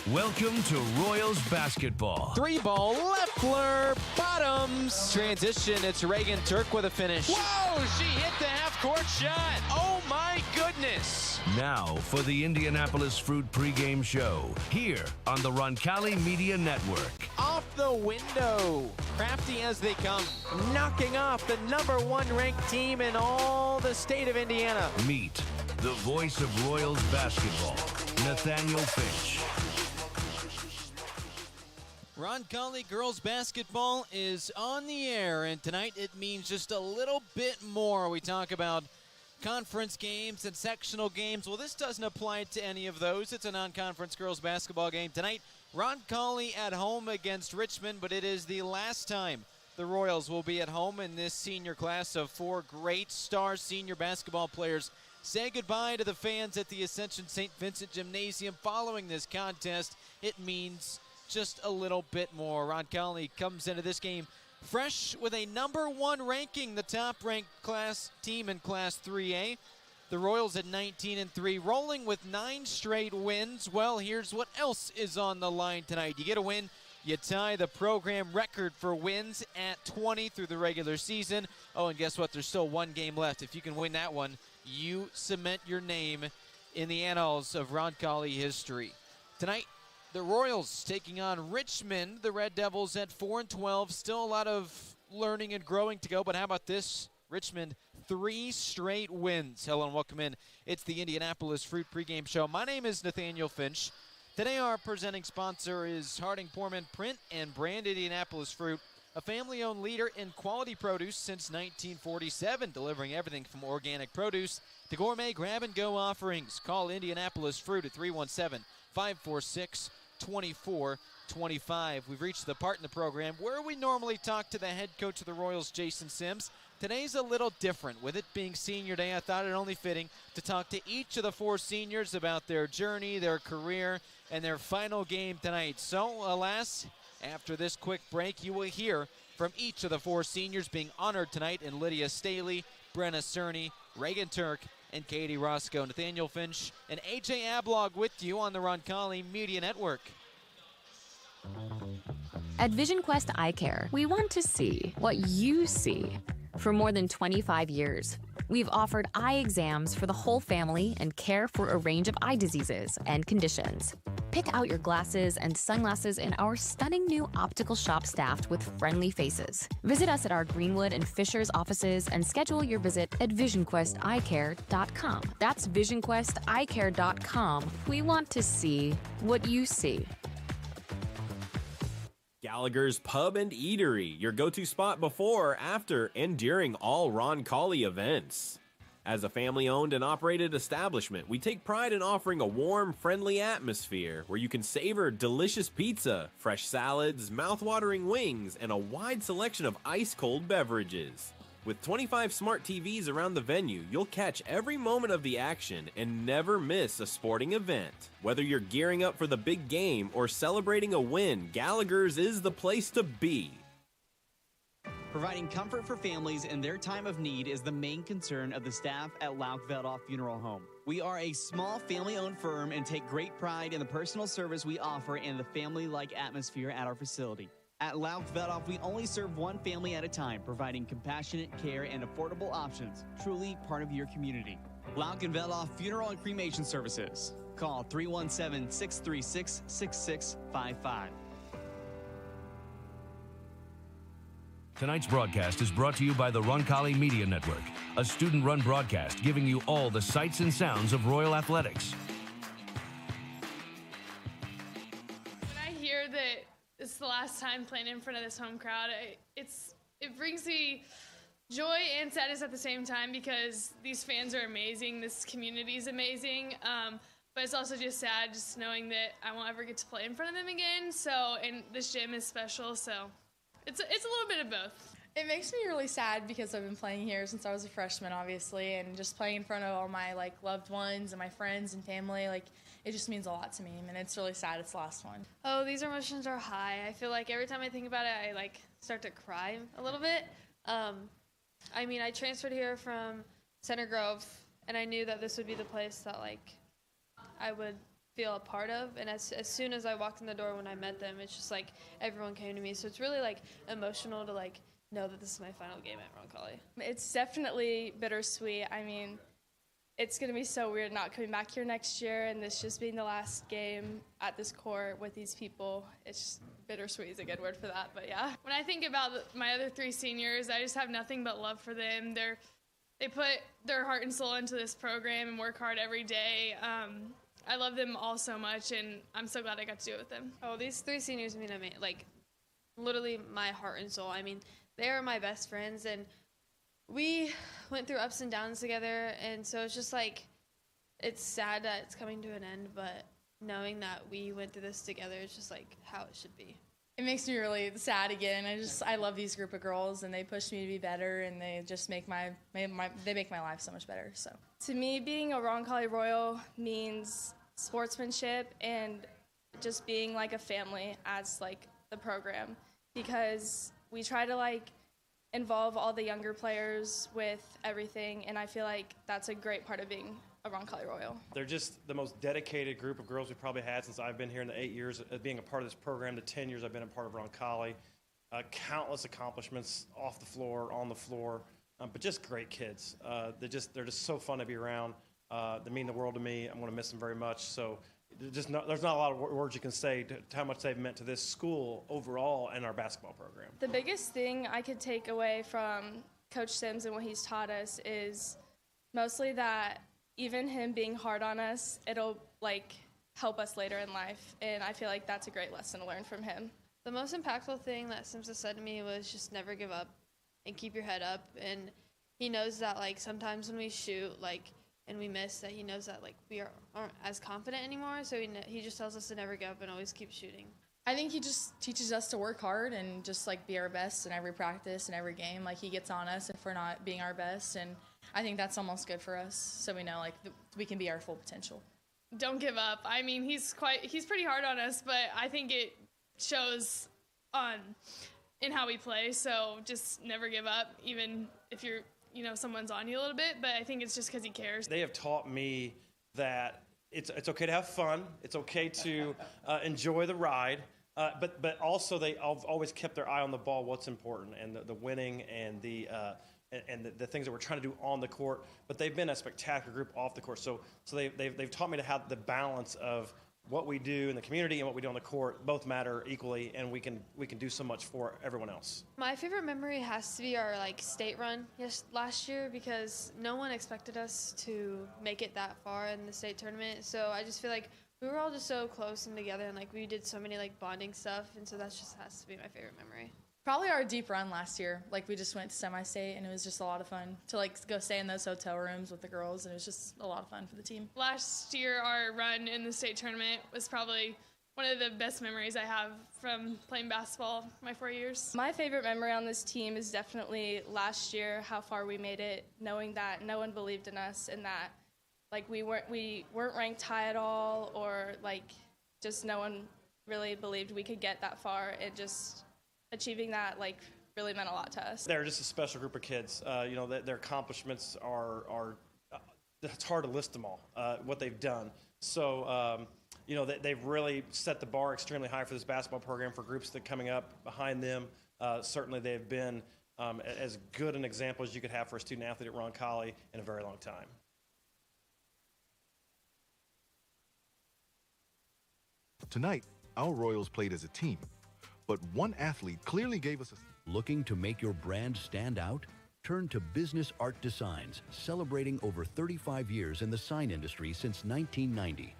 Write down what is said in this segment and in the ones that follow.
Welcome to Royals basketball. 3-ball, Leffler, bottoms. Transition, it's Reagan Turk with a finish. Whoa, she hit the half-court shot. Oh, my goodness. Now for the Indianapolis Fruit pregame show, here on the Roncalli Media Network. Off the window. Crafty as they come, knocking off the #1 ranked team in all the state of Indiana. Meet the voice of Royals basketball, Nathaniel Finch. Roncalli girls basketball is on the air, and tonight it means just a little bit more. We talk about conference games and sectional games. Well, this doesn't apply to any of those. It's a non-conference girls basketball game tonight. Roncalli at home against Richmond, but it is the last time the Royals will be at home in this senior class of 4 great star senior basketball players. Say goodbye to the fans at the Ascension St. Vincent Gymnasium following this contest. It means just a little bit more. Roncalli comes into this game fresh with a #1 ranking, the top-ranked class team in Class 3A. The Royals at 19-3, rolling with 9 straight wins. Well, here's what else is on the line tonight. You get a win, you tie the program record for wins at 20 through the regular season. Oh, and guess what? There's still 1 game left. If you can win that one, you cement your name in the annals of Roncalli history. Tonight, the Royals taking on Richmond. The Red Devils at 4-12. Still a lot of learning and growing to go, but how about this? Richmond, 3 straight wins. Hello and welcome in. It's the Indianapolis Fruit pregame show. My name is Nathaniel Finch. Today our presenting sponsor is Harding Poorman Print and Brand Indianapolis Fruit, a family-owned leader in quality produce since 1947, delivering everything from organic produce to gourmet grab-and-go offerings. Call Indianapolis Fruit at 317-546-2425. We've reached the part in the program where we normally talk to the head coach of the Royals, Jason Sims. Today's a little different. With it being senior day, I thought it only fitting to talk to each of the 4 seniors about their journey, their career, and their final game tonight. So, alas, after this quick break, you will hear from each of the 4 seniors being honored tonight in Lydia Staley, Brenna Cerny, Reagan Turk, and Katie Roscoe. Nathaniel Finch and AJ Ablog with you on the Roncalli Media Network. At Vision Quest Eye Care, we want to see what you see. For more than 25 years, we've offered eye exams for the whole family and care for a range of eye diseases and conditions. Pick out your glasses and sunglasses in our stunning new optical shop staffed with friendly faces. Visit us at our Greenwood and Fishers offices and schedule your visit at visionquesteyecare.com. That's visionquesteyecare.com. We want to see what you see. Gallagher's Pub and Eatery, your go-to spot before, after, and during all Roncalli events. As a family-owned and operated establishment, we take pride in offering a warm, friendly atmosphere where you can savor delicious pizza, fresh salads, mouth-watering wings, and a wide selection of ice-cold beverages. With 25 smart TVs around the venue, you'll catch every moment of the action and never miss a sporting event. Whether you're gearing up for the big game or celebrating a win, Gallagher's is the place to be. Providing comfort for families in their time of need is the main concern of the staff at Lauk Veldoff Funeral Home. We are a small family-owned firm and take great pride in the personal service we offer and the family-like atmosphere at our facility. At Lauk Veldoff, we only serve one family at a time, providing compassionate care and affordable options, truly part of your community. Lauk and Veldoff Funeral and Cremation Services. Call 317-636-6655. Tonight's broadcast is brought to you by the Roncalli Media Network, a student-run broadcast giving you all the sights and sounds of Royal Athletics. When I hear that it's the last time playing in front of this home crowd, it brings me joy and sadness at the same time because these fans are amazing, this community is amazing, but it's also just sad just knowing that I won't ever get to play in front of them again. So, and this gym is special, so it's a little bit of both. It makes me really sad because I've been playing here since I was a freshman, obviously, and just playing in front of all my loved ones and my friends and family, it just means a lot to me, and it's really sad it's the last one. Oh, these emotions are high. I feel like every time I think about it, I start to cry a little bit. I transferred here from Center Grove, and I knew that this would be the place that I would feel a part of. And as soon as I walked in the door when I met them, it's just like everyone came to me. So it's really like emotional to like know that this is my final game at Roncalli. It's definitely bittersweet. I mean, it's going to be so weird not coming back here next year and this just being the last game at this court with these people. It's just bittersweet is a good word for that, but yeah. When I think about my other 3 seniors, I just have nothing but love for them. They put their heart and soul into this program and work hard every day. I love them all so much, and I'm so glad I got to do it with them. Oh, these 3 seniors mean like literally my heart and soul. I mean, they are my best friends, and we went through ups and downs together, and so it's just like, it's sad that it's coming to an end, but knowing that we went through this together is just like how it should be. It makes me really sad again. I love these group of girls, and they push me to be better, and they just make my life so much better. So to me, being a Roncalli Royal means sportsmanship and just being like a family as like the program, because we try to like involve all the younger players with everything, and I feel like that's a great part of being a Roncalli Royal. They're just the most dedicated group of girls we've probably had since I've been here in the 8 years of being a part of this program, the 10 years I've been a part of Roncalli. Countless accomplishments off the floor, on the floor, but just great kids. They're just so fun to be around. They mean the world to me. I'm going to miss them very much. So there's not a lot of words you can say to how much they've meant to this school overall and our basketball program. The biggest thing I could take away from Coach Sims and what he's taught us is mostly that even him being hard on us, it'll like help us later in life, and I feel like that's a great lesson to learn from him. The most impactful thing that Sims has said to me was just never give up and keep your head up, and he knows that like sometimes when we shoot like and we miss, that he knows that like we aren't as confident anymore, so he just tells us to never give up and always keep shooting. I think he just teaches us to work hard and just like be our best in every practice and every game. Like he gets on us if we're not being our best, and I think that's almost good for us, so we know like we can be our full potential. Don't give up. I mean, he's pretty hard on us, but I think it shows in how we play. So just never give up, even if someone's on you a little bit. But I think it's just because he cares. They have taught me that it's okay to have fun. It's okay to enjoy the ride. But also they always kept their eye on the ball, what's important, and the winning and the things that we're trying to do on the court. But they've been a spectacular group off the court. So they've taught me to have the balance of what we do in the community and what we do on the court both matter equally, and we can do so much for everyone else. My favorite memory has to be our state run last year, because no one expected us to make it that far in the state tournament. So I just feel like we were all just so close and together, and we did so many bonding stuff, and so that just has to be my favorite memory. Probably our deep run last year. We just went to semi-state, and it was just a lot of fun to go stay in those hotel rooms with the girls, and it was just a lot of fun for the team. Last year, our run in the state tournament was probably one of the best memories I have from playing basketball my 4 years. My favorite memory on this team is definitely last year, how far we made it, knowing that no one believed in us, and that we weren't ranked high at all, or just no one really believed we could get that far. It just achieving that really meant a lot to us. They're just a special group of kids. Their accomplishments are it's hard to list them all, what they've done. So they've really set the bar extremely high for this basketball program for groups that are coming up behind them. Certainly they've been as good an example as you could have for a student athlete at Roncalli in a very long time. Tonight, our Royals played as a team, but one athlete clearly gave us a... Looking to make your brand stand out? Turn to Business Art Designs, celebrating over 35 years in the sign industry since 1990.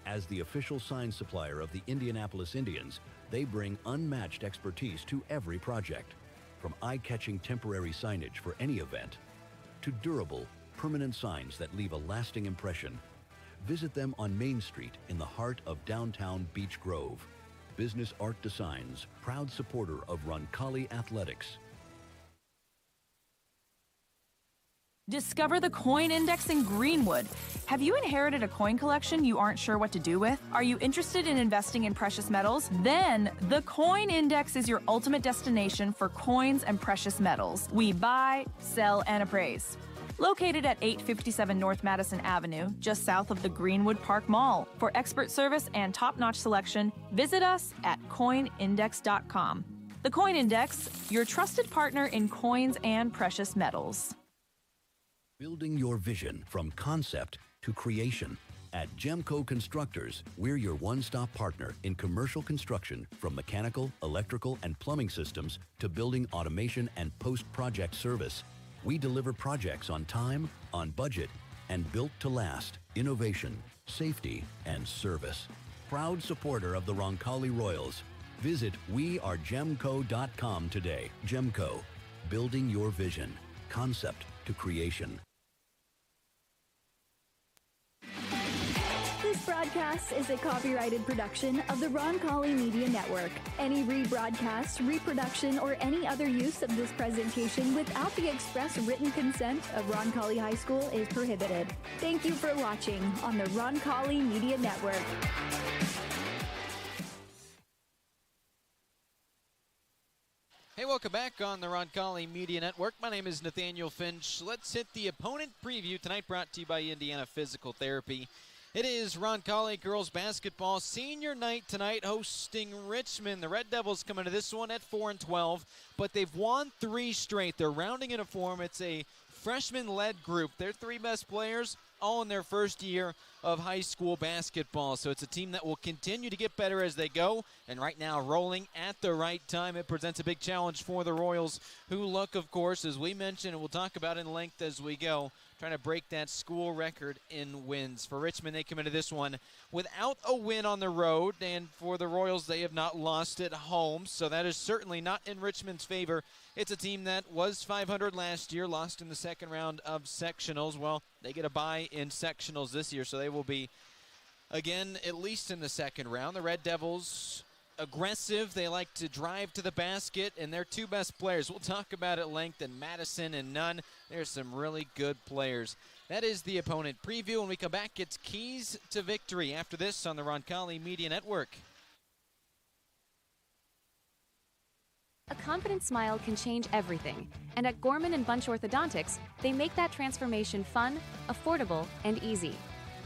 As the official sign supplier of the Indianapolis Indians, they bring unmatched expertise to every project. From eye-catching temporary signage for any event, to durable, permanent signs that leave a lasting impression. Visit them on Main Street in the heart of downtown Beech Grove. Business Art Designs, proud supporter of Roncalli Athletics. Discover the Coin Index in Greenwood. Have you inherited a coin collection you aren't sure what to do with? Are you interested in investing in precious metals? Then the Coin Index is your ultimate destination for coins and precious metals. We buy, sell, and appraise. Located at 857 North Madison Avenue, just south of the Greenwood Park Mall. For expert service and top-notch selection, visit us at coinindex.com. The Coin Index, your trusted partner in coins and precious metals. Building your vision from concept to creation. At Gemco Constructors, we're your one-stop partner in commercial construction, from mechanical, electrical, and plumbing systems to building automation and post-project service. We deliver projects on time, on budget, and built to last. Innovation, safety, and service. Proud supporter of the Roncalli Royals. Visit wearegemco.com today. Gemco, building your vision. Concept to creation. This broadcast is a copyrighted production of the Roncalli Media Network. Any rebroadcast, reproduction, or any other use of this presentation without the express written consent of Roncalli High School is prohibited. Thank you for watching on the Roncalli Media Network. Hey, welcome back on the Roncalli Media Network. My name is Nathaniel Finch. Let's hit the opponent preview tonight, brought to you by Indiana Physical Therapy. It is Roncalli girls basketball senior night tonight, hosting Richmond. The Red Devils come into this one at 4-12, but they've won 3 straight. They're rounding into form. It's a freshman-led group. Their 3 best players all in their first year of high school basketball. So it's a team that will continue to get better as they go, and right now rolling at the right time. It presents a big challenge for the Royals, who look, of course, as we mentioned, and we'll talk about in length as we go, trying to break that school record in wins. For Richmond, they come into this one without a win on the road, and for the Royals, they have not lost at home, so that is certainly not in Richmond's favor. It's a team that was 500 last year, lost in the second round of sectionals. Well, they get a bye in sectionals this year, so they will be, again, at least in the second round. The Red Devils, aggressive. They like to drive to the basket, and their 2 best players, we'll talk about at length, and Madison and Nunn. There's some really good players. That is the opponent preview. When we come back, it's keys to victory after this on the Roncalli Media Network. A confident smile can change everything, and at Gorman and Bunch Orthodontics, they make that transformation fun, affordable, and easy.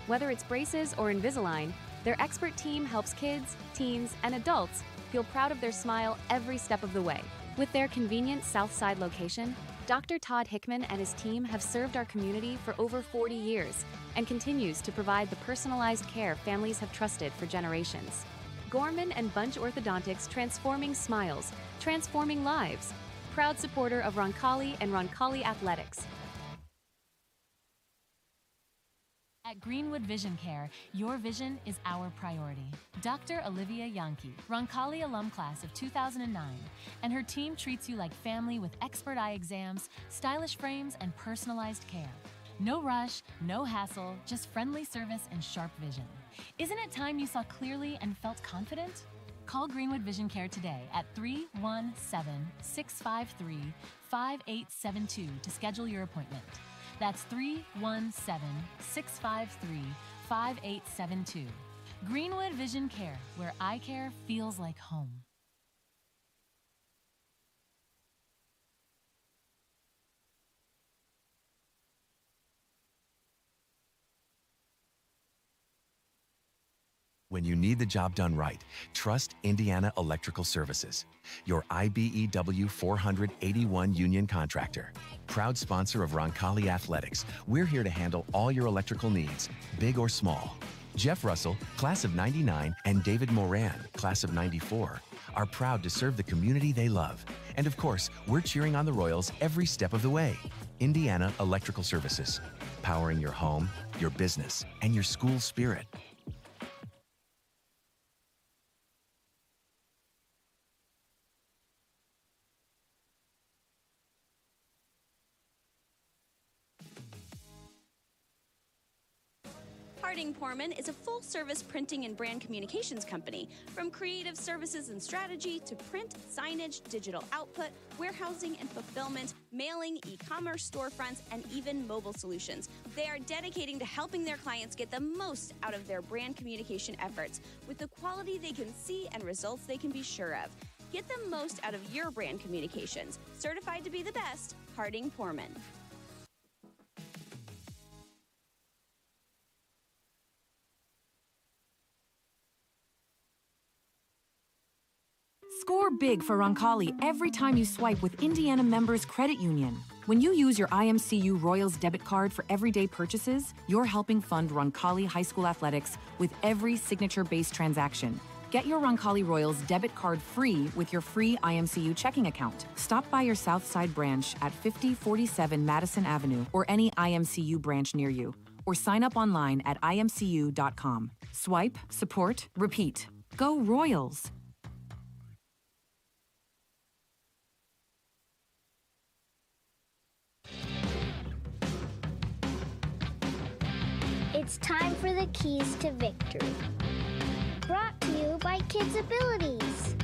Whether it's braces or Invisalign, their expert team helps kids, teens, and adults feel proud of their smile every step of the way. With their convenient Southside location, Dr. Todd Hickman and his team have served our community for over 40 years and continues to provide the personalized care families have trusted for generations. Gorman and Bunch Orthodontics, transforming smiles, transforming lives. Proud supporter of Roncalli and Roncalli Athletics. At Greenwood Vision Care, your vision is our priority. Dr. Olivia Yankee, Roncalli alum class of 2009, and her team treats you like family with expert eye exams, stylish frames, and personalized care. No rush, no hassle, just friendly service and sharp vision. Isn't it time you saw clearly and felt confident? Call Greenwood Vision Care today at 317-653-5872 to schedule your appointment. That's 317-653-5872. Greenwood Vision Care, where eye care feels like home. When you need the job done right, trust Indiana Electrical Services, your IBEW 481 union contractor. Proud sponsor of Roncalli Athletics, we're here to handle all your electrical needs, big or small. Jeff Russell, class of 99, and David Moran, class of 94, are proud to serve the community they love. And of course, we're cheering on the Royals every step of the way. Indiana Electrical Services, powering your home, your business, and your school spirit. Harding-Porman is a full-service printing and brand communications company. From creative services and strategy to print, signage, digital output, warehousing and fulfillment, mailing, e-commerce storefronts, and even mobile solutions. They are dedicating to helping their clients get the most out of their brand communication efforts with the quality they can see and results they can be sure of. Get the most out of your brand communications. Certified to be the best, Harding-Porman. Score big for Roncalli every time you swipe with Indiana Members Credit Union. When you use your IMCU Royals debit card for everyday purchases, you're helping fund Roncalli High School athletics with every signature-based transaction. Get your Roncalli Royals debit card free with your free IMCU checking account. Stop by your Southside branch at 5047 Madison Avenue or any IMCU branch near you, or sign up online at imcu.com. Swipe, support, repeat. Go Royals! It's time for the keys to victory. Brought to you by Kids Abilities.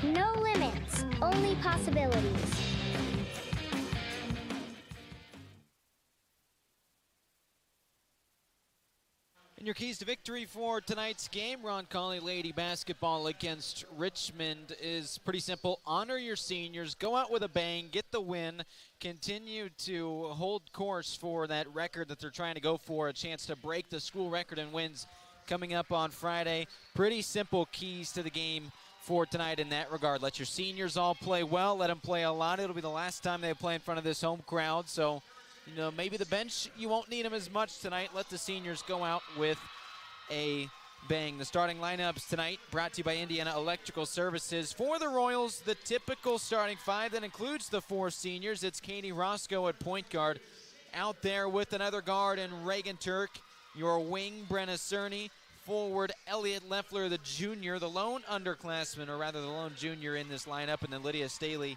No limits, only possibilities. And your keys to victory for tonight's game, Roncalli Lady Basketball against Richmond, is pretty simple. Honor your seniors, go out with a bang, get the win, continue to hold course for that record that they're trying to go for, a chance to break the school record in wins coming up on Friday. Pretty simple keys to the game for tonight in that regard. Let your seniors all play well, let them play a lot. It'll be the last time they play in front of this home crowd, so maybe the bench, you won't need them as much tonight. Let the seniors go out with a bang. The starting lineups tonight brought to you by Indiana Electrical Services. For the Royals, the typical starting five that includes the four seniors. It's Katie Roscoe at point guard. Out there with another guard and Reagan Turk. Your wing, Brenna Cerny. Forward, Elliot Leffler, the junior, the lone underclassman, or rather the lone junior in this lineup. And then Lydia Staley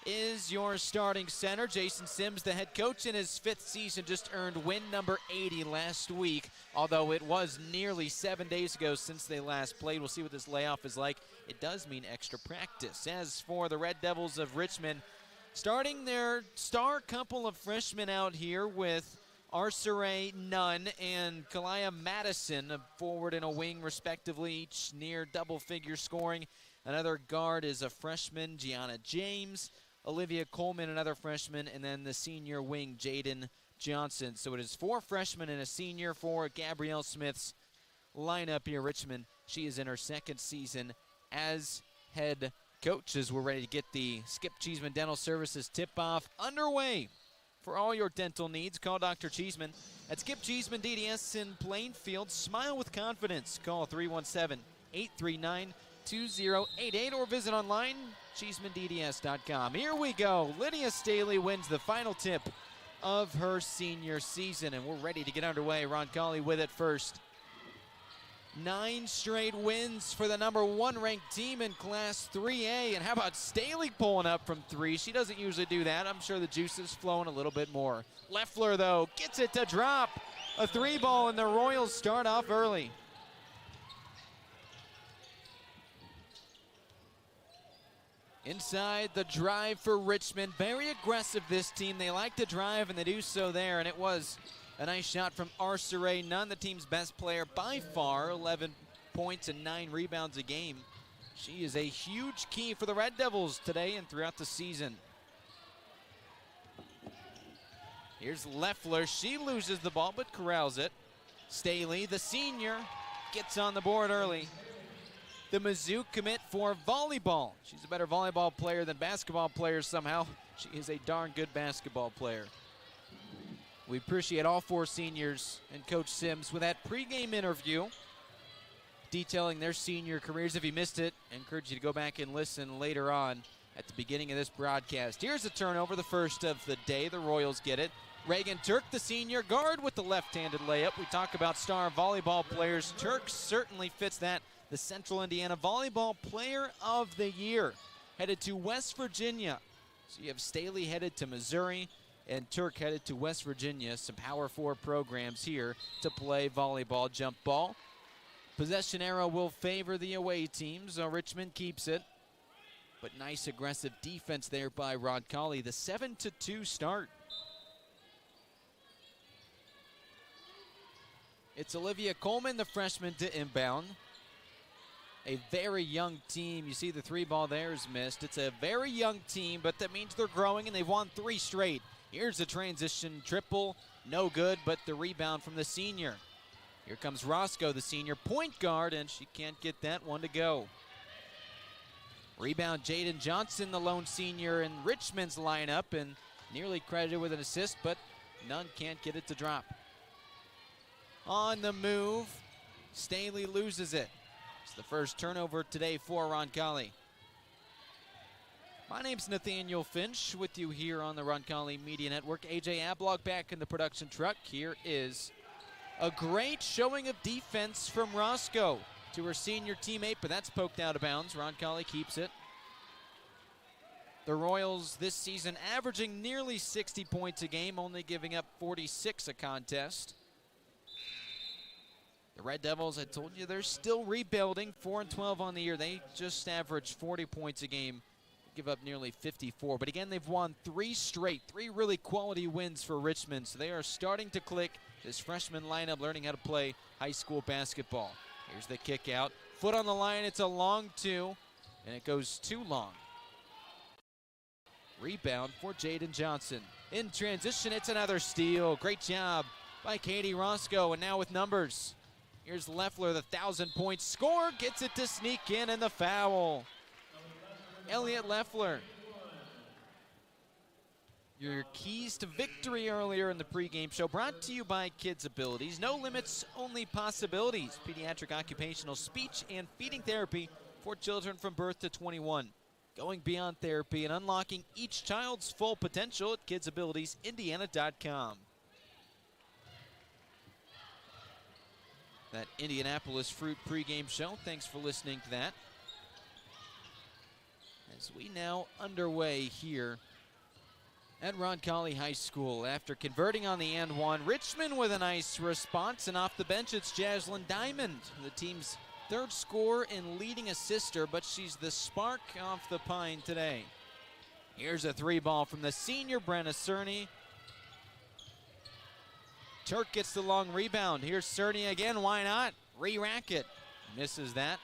is your starting center. Jason Sims, the head coach in his fifth season, just earned win number 80 last week, although it was nearly 7 days ago since they last played. We'll see what this layoff is like. It does mean extra practice. As for the Red Devils of Richmond, starting their star couple of freshmen out here with Arceray Nunn and Kalaya Madison, a forward and a wing respectively, each near double-figure scoring. Another guard is a freshman, Gianna James. Olivia Coleman, another freshman, and then the senior wing, Jaden Johnson. So it is four freshmen and a senior for Gabrielle Smith's lineup here, Richmond. She is in her second season as head coach, as we're ready to get the Skip Cheeseman Dental Services tip-off underway. For all your dental needs, call Dr. Cheeseman at Skip Cheeseman DDS in Plainfield. Smile with confidence. Call 317-839-2088 or visit online, CheesemanDDS.com. Here we go. Lydia Staley wins the final tip of her senior season, and we're ready to get underway. Roncalli with it first. 9 straight wins for the number 1 ranked team in Class 3A. And how about Staley pulling up from 3? She doesn't usually do that. I'm sure the juice is flowing a little bit more. Leffler, though, gets it to drop. A 3-ball, and the Royals start off early. Inside the drive for Richmond. Very aggressive, this team. They like to drive, and they do so there. And it was a nice shot from Arceray Nunn, the team's best player by far. 11 points and 9 rebounds a game. She is a huge key for the Red Devils today and throughout the season. Here's Leffler. She loses the ball but corrals it. Staley, the senior, gets on the board early. The Mizzou commit for volleyball. She's a better volleyball player than basketball player somehow. She is a darn good basketball player. We appreciate all 4 seniors and Coach Sims with that pregame interview detailing their senior careers. If you missed it, I encourage you to go back and listen later on at the beginning of this broadcast. Here's a turnover, the first of the day. The Royals get it. Reagan Turk, the senior guard, with the left-handed layup. We talk about star volleyball players. Turk certainly fits that. The Central Indiana Volleyball Player of the Year. Headed to West Virginia. So you have Staley headed to Missouri and Turk headed to West Virginia. Some Power 4 programs here to play volleyball. Jump ball. Possession arrow will favor the away team, so Richmond keeps it. But nice aggressive defense there by Roncalli. The 7-2 start. It's Olivia Coleman, the freshman, to inbound. A very young team. You see the 3-ball there is missed. It's a very young team, but that means they're growing, and they've won 3 straight. Here's a transition triple. No good, but the rebound from the senior. Here comes Roscoe, the senior point guard, and she can't get that one to go. Rebound, Jaden Johnson, the lone senior in Richmond's lineup, and nearly credited with an assist, but none can't get it to drop. On the move, Staley loses it. It's the first turnover today for Roncalli. My name's Nathaniel Finch with you here on the Roncalli Media Network. AJ Ablog back in the production truck. Here is a great showing of defense from Roscoe to her senior teammate, but that's poked out of bounds. Roncalli keeps it. The Royals this season averaging nearly 60 points a game, only giving up 46 a contest. The Red Devils, I told you, they're still rebuilding, 4-12 on the year. They just average 40 points a game, give up nearly 54. But again, they've won three really quality wins for Richmond. So they are starting to click. This freshman lineup learning how to play high school basketball. Here's the kick out. Foot on the line, it's a long two, and it goes too long. Rebound for Jaden Johnson. In transition, it's another steal. Great job by Katie Roscoe, and now with numbers. Here's Leffler, the 1,000-point scorer, gets it to sneak in, and the foul. Elliot Leffler. Your keys to victory earlier in the pregame show brought to you by Kids Abilities. No limits, only possibilities. Pediatric occupational speech and feeding therapy for children from birth to 21. Going beyond therapy and unlocking each child's full potential at kidsabilitiesindiana.com. That Indianapolis Fruit pregame show. Thanks for listening to that. As we now underway here at Roncalli High School. After converting on the and one, Richmond with a nice response, and off the bench it's Jaslyn Diamond, the team's third scorer and leading assister, but she's the spark off the pine today. Here's a three ball from the senior Brenna Cerny. Turk gets the long rebound. Here's Cerny again, why not? Re-rack it. Misses that.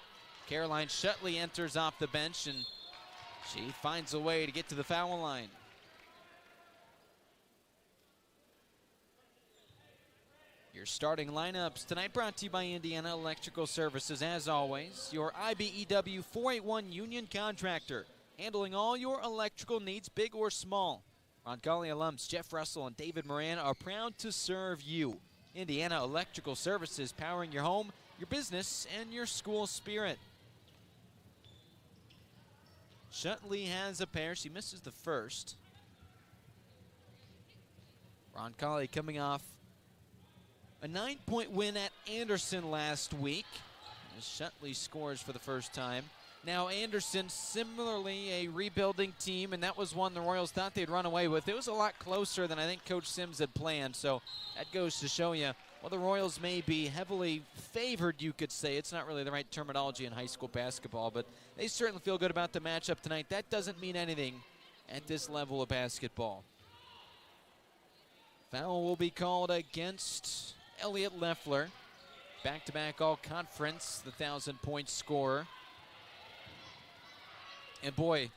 Caroline Shutley enters off the bench, and she finds a way to get to the foul line. Your starting lineups tonight brought to you by Indiana Electrical Services. As always, your IBEW 481 union contractor, handling all your electrical needs, big or small. Roncalli alums Jeff Russell and David Moran are proud to serve you. Indiana Electrical Services, powering your home, your business, and your school spirit. Shutley has a pair. She misses the first. Roncalli coming off a 9-point win at Anderson last week, as Shutley scores for the first time. Now Anderson, similarly a rebuilding team, and that was one the Royals thought they'd run away with. It was a lot closer than I think Coach Sims had planned, so that goes to show you, well, the Royals may be heavily favored, you could say. It's not really the right terminology in high school basketball, but they certainly feel good about the matchup tonight. That doesn't mean anything at this level of basketball. Foul will be called against Elliot Leffler. Back-to-back all-conference, the 1,000-point scorer. And boy,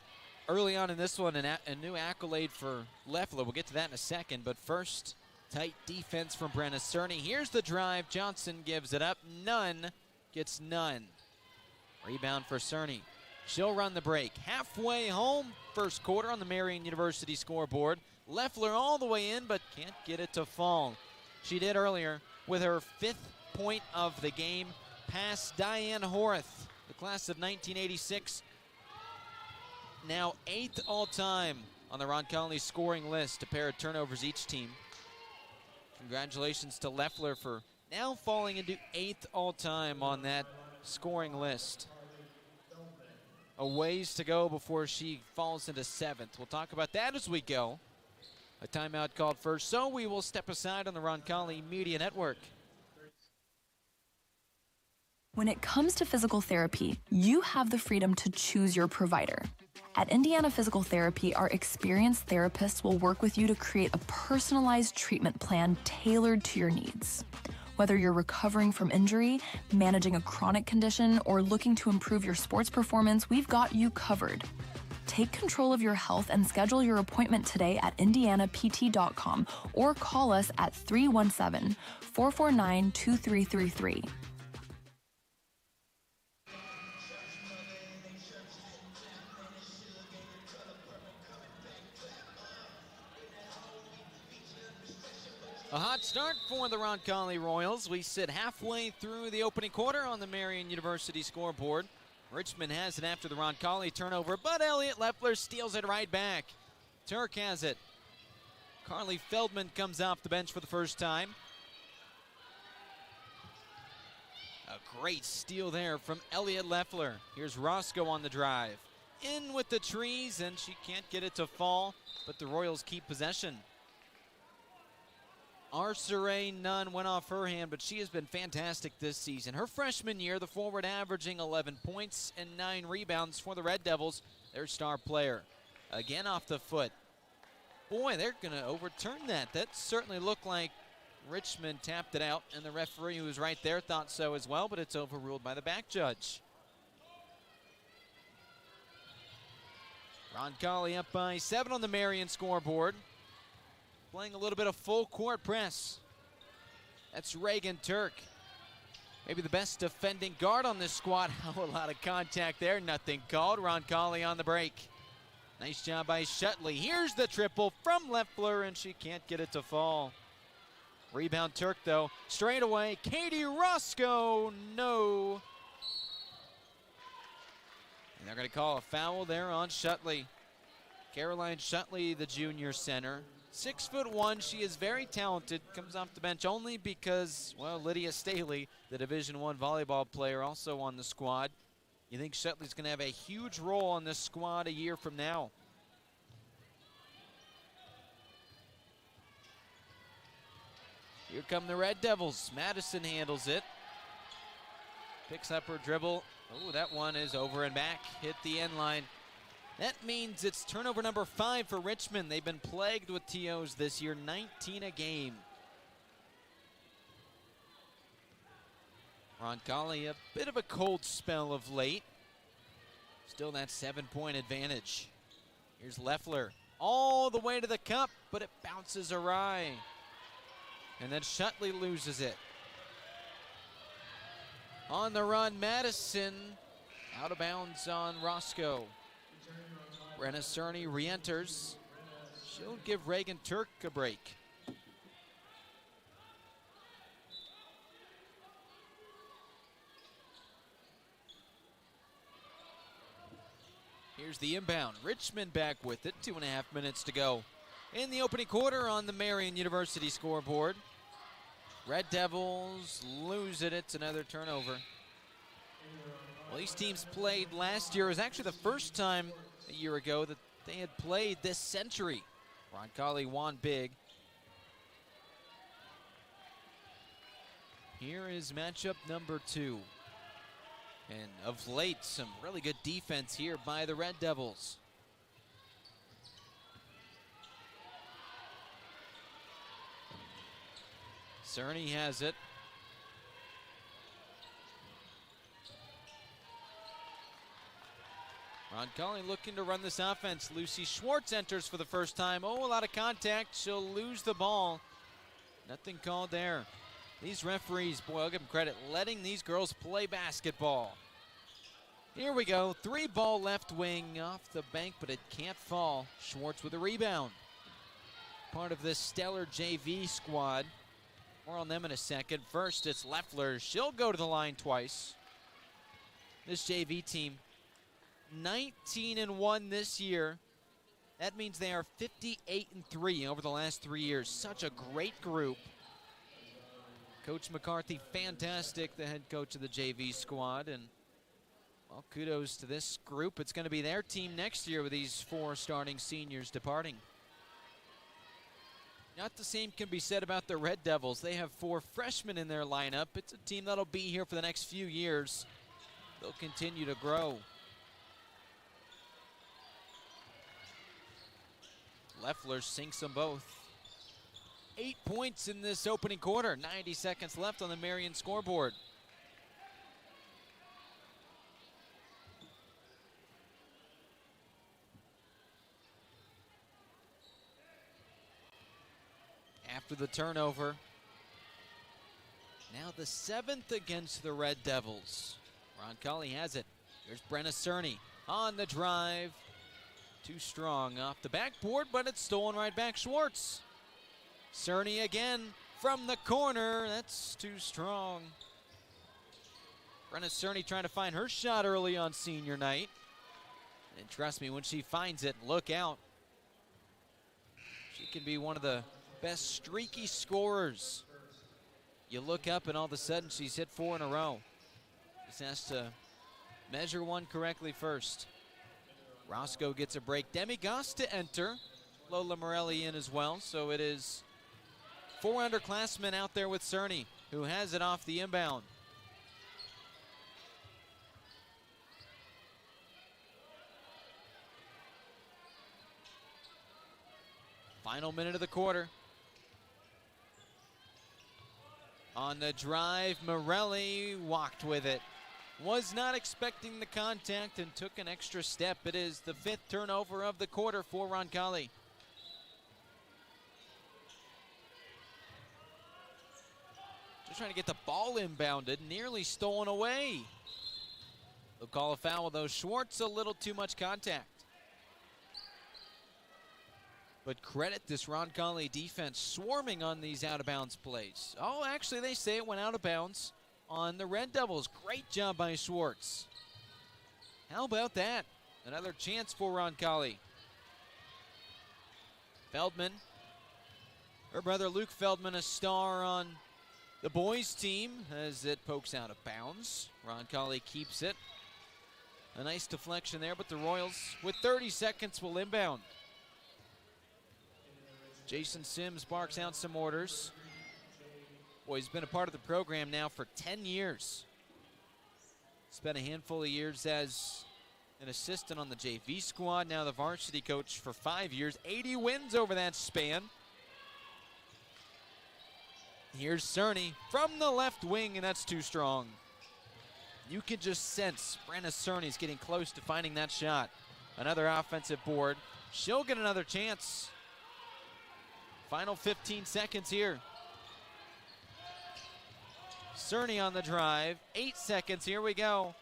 early on in this one, a new accolade for Leffler. We'll get to that in a second, but first, tight defense from Brenna Cerny. Here's the drive. Johnson gives it up. Nunn gets none. Rebound for Cerny. She'll run the break. Halfway home, first quarter on the Marian University scoreboard. Leffler all the way in, but can't get it to fall. She did earlier with her 5th point of the game, past Diane Horath, the class of 1986. Now 8th all-time on the Roncalli scoring list, a pair of turnovers each team. Congratulations to Leffler for now falling into 8th all-time on that scoring list. A ways to go before she falls into 7th. We'll talk about that as we go. A timeout called first, so we will step aside on the Roncalli Media Network. When it comes to physical therapy, you have the freedom to choose your provider. At Indiana Physical Therapy, our experienced therapists will work with you to create a personalized treatment plan tailored to your needs. Whether you're recovering from injury, managing a chronic condition, or looking to improve your sports performance, we've got you covered. Take control of your health and schedule your appointment today at indianapt.com or call us at 317-449-2333. A hot start for the Roncalli Royals. We sit halfway through the opening quarter on the Marian University scoreboard. Richmond has it after the Roncalli turnover, but Elliot Leffler steals it right back. Turk has it. Carly Feldman comes off the bench for the first time. A great steal there from Elliot Leffler. Here's Roscoe on the drive. In with the trees, and she can't get it to fall, but the Royals keep possession. Arceray Nunn went off her hand, but she has been fantastic this season. Her freshman year, the forward averaging 11 points and 9 rebounds for the Red Devils, their star player. Again off the foot. Boy, they're going to overturn that. That certainly looked like Richmond tapped it out, and the referee who was right there thought so as well, but it's overruled by the back judge. Roncalli up by 7 on the Marian scoreboard. Playing a little bit of full court press. That's Reagan Turk. Maybe the best defending guard on this squad. Oh, a lot of contact there. Nothing called. Roncalli on the break. Nice job by Shutley. Here's the triple from Leffler, and she can't get it to fall. Rebound Turk, though. Straight away. Katie Roscoe. No. And they're going to call a foul there on Shutley. Caroline Shutley, the junior center. 6'1", she is very talented, comes off the bench only because, well, Lydia Staley, the Division I volleyball player, also on the squad. You think Shutley's going to have a huge role on this squad a year from now. Here come the Red Devils. Madison handles it. Picks up her dribble. Oh, that one is over and back. Hit the end line. That means it's turnover number 5 for Richmond. They've been plagued with TOs this year, 19 a game. Roncalli, a bit of a cold spell of late. Still that 7-point advantage. Here's Leffler, all the way to the cup, but it bounces awry. And then Shutley loses it. On the run, Madison, out of bounds on Roscoe. Brenna Cerny re-enters. She'll give Reagan Turk a break. Here's the inbound. Richmond back with it. 2.5 minutes to go in the opening quarter on the Marian University scoreboard. Red Devils lose it. It's another turnover. Well, these teams played last year. It was actually the first time a year ago that they had played this century. Roncalli won big. Here is matchup number 2. And of late, some really good defense here by the Red Devils. Cerny has it. Roncalli looking to run this offense. Lucy Schwartz enters for the first time. Oh, a lot of contact. She'll lose the ball. Nothing called there. These referees, boy, I'll give them credit, letting these girls play basketball. Here we go. 3-ball left wing off the bank, but it can't fall. Schwartz with a rebound. Part of this stellar JV squad. More on them in a second. First, it's Leffler. She'll go to the line twice. This JV team, 19-1 this year. That means they are 58-3 over the last 3 years. Such a great group. Coach McCarthy, fantastic, the head coach of the JV squad. And, well, kudos to this group. It's going to be their team next year with these 4 starting seniors departing. Not the same can be said about the Red Devils. They have 4 freshmen in their lineup. It's a team that'll be here for the next few years. They'll continue to grow. Leffler sinks them both. 8 points in this opening quarter. 90 seconds left on the Marian scoreboard. After the turnover, now the 7th against the Red Devils. Roncalli has it. Here's Brenna Cerny on the drive. Too strong off the backboard, but it's stolen right back. Schwartz Cerny again from the corner. That's too strong. Brenna Cerny trying to find her shot early on senior night. And trust me, when she finds it, look out. She can be one of the best streaky scorers. You look up and all of a sudden she's hit 4 in a row. Just has to measure one correctly first. Roscoe gets a break. Demi Goss to enter. Lola Morelli in as well. So it is 4 underclassmen out there with Cerny, who has it off the inbound. Final minute of the quarter. On the drive, Morelli walked with it. Was not expecting the contact and took an extra step. It is the 5th turnover of the quarter for Roncalli. Just trying to get the ball inbounded, nearly stolen away. They'll call a foul though. Schwartz, a little too much contact. But credit this Roncalli defense swarming on these out-of-bounds plays. Oh, actually, they say it went out of bounds on the Red Devils. Great job by Schwartz. How about that? Another chance for Roncalli. Feldman, her brother Luke Feldman, a star on the boys team as it pokes out of bounds. Roncalli keeps it. A nice deflection there, but the Royals, with 30 seconds, will inbound. Jason Sims barks out some orders. Boy, he's been a part of the program now for 10 years. Spent a handful of years as an assistant on the JV squad, now the varsity coach for 5 years. 80 wins over that span. Here's Cerny from the left wing, and that's too strong. You can just sense Brenna Cerny's getting close to finding that shot. Another offensive board. She'll get another chance. Final 15 seconds here. Cerny on the drive. 8 seconds, here we go.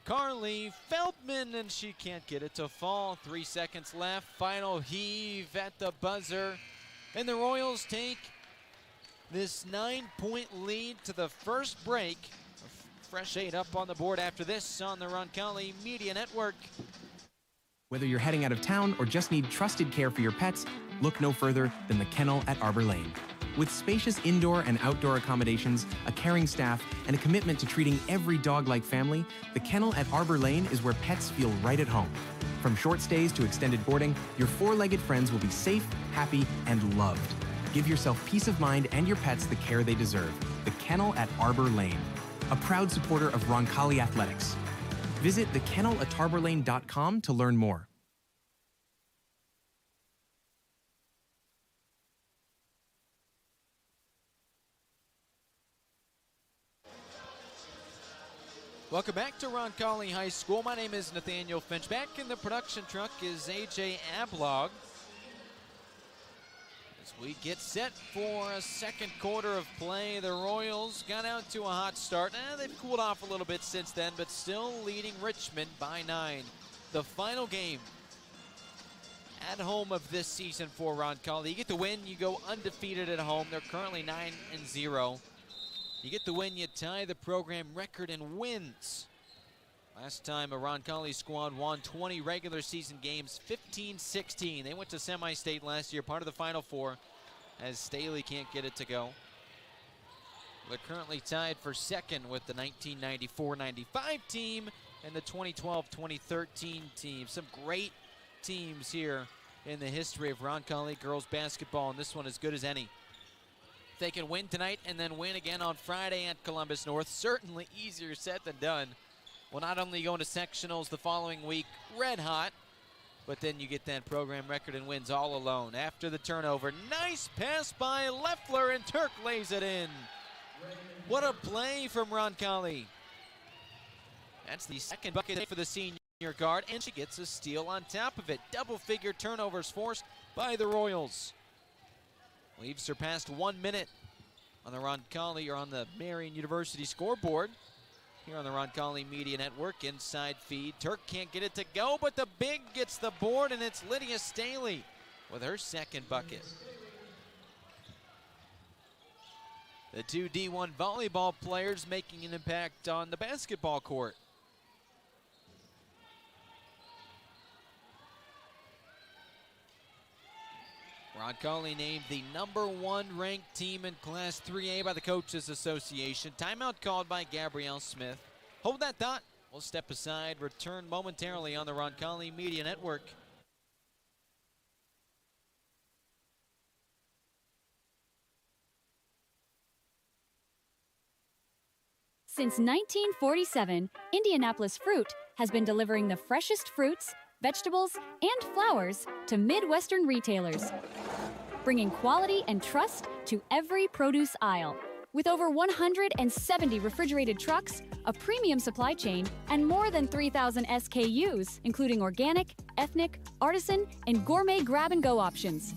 Carly Feldman, and she can't get it to fall. 3 seconds left. Final heave at the buzzer. And the Royals take this 9-point lead to the first break. A fresh 8 up on the board after this on the Roncalli Media Network. Whether you're heading out of town or just need trusted care for your pets, look no further than the Kennel at Arbor Lane. With spacious indoor and outdoor accommodations, a caring staff, and a commitment to treating every dog like family, the Kennel at Arbor Lane is where pets feel right at home. From short stays to extended boarding, your four-legged friends will be safe, happy, and loved. Give yourself peace of mind and your pets the care they deserve. The Kennel at Arbor Lane, a proud supporter of Roncalli Athletics. Visit thekennelatarborlane.com to learn more. Welcome back to Roncalli High School. My name is Nathaniel Finch. Back in the production truck is AJ Ablog. As we get set for a second quarter of play, the Royals got out to a hot start. They've cooled off a little bit since then, but still leading Richmond by 9. The final game at home of this season for Roncalli. You get the win, you go undefeated at home. They're currently 9-0. You get the win, you tie the program record in wins. Last time a Roncalli squad won 20 regular season games, 15-16. They went to semi-state last year, part of the Final Four, as Staley can't get it to go. They're currently tied for second with the 1994-95 team and the 2012-2013 team. Some great teams here in the history of Roncalli girls basketball, and this one as good as any. They can win tonight and then win again on Friday at Columbus North. Certainly easier said than done. Well, not only going to sectionals the following week, red hot, but then you get that program record and wins all alone. After the turnover, nice pass by Leffler, and Turk lays it in. What a play from Roncalli. That's the second bucket for the senior guard, and she gets a steal on top of it. Double-figure turnovers forced by the Royals. We've surpassed 1 minute on the Roncalli, or on the Marian University scoreboard here on the Roncalli Media Network. Inside feed. Turk can't get it to go, but the big gets the board, and it's Lydia Staley with her second bucket. The two D1 volleyball players making an impact on the basketball court. Roncalli named the #1 ranked team in Class 3A by the Coaches Association. Timeout called by Gabrielle Smith. Hold that thought. We'll step aside, return momentarily on the Roncalli Media Network. Since 1947, Indianapolis Fruit has been delivering the freshest fruits, vegetables, and flowers to Midwestern retailers, bringing quality and trust to every produce aisle. With over 170 refrigerated trucks, a premium supply chain, and more than 3,000 SKUs, including organic, ethnic, artisan, and gourmet grab-and-go options.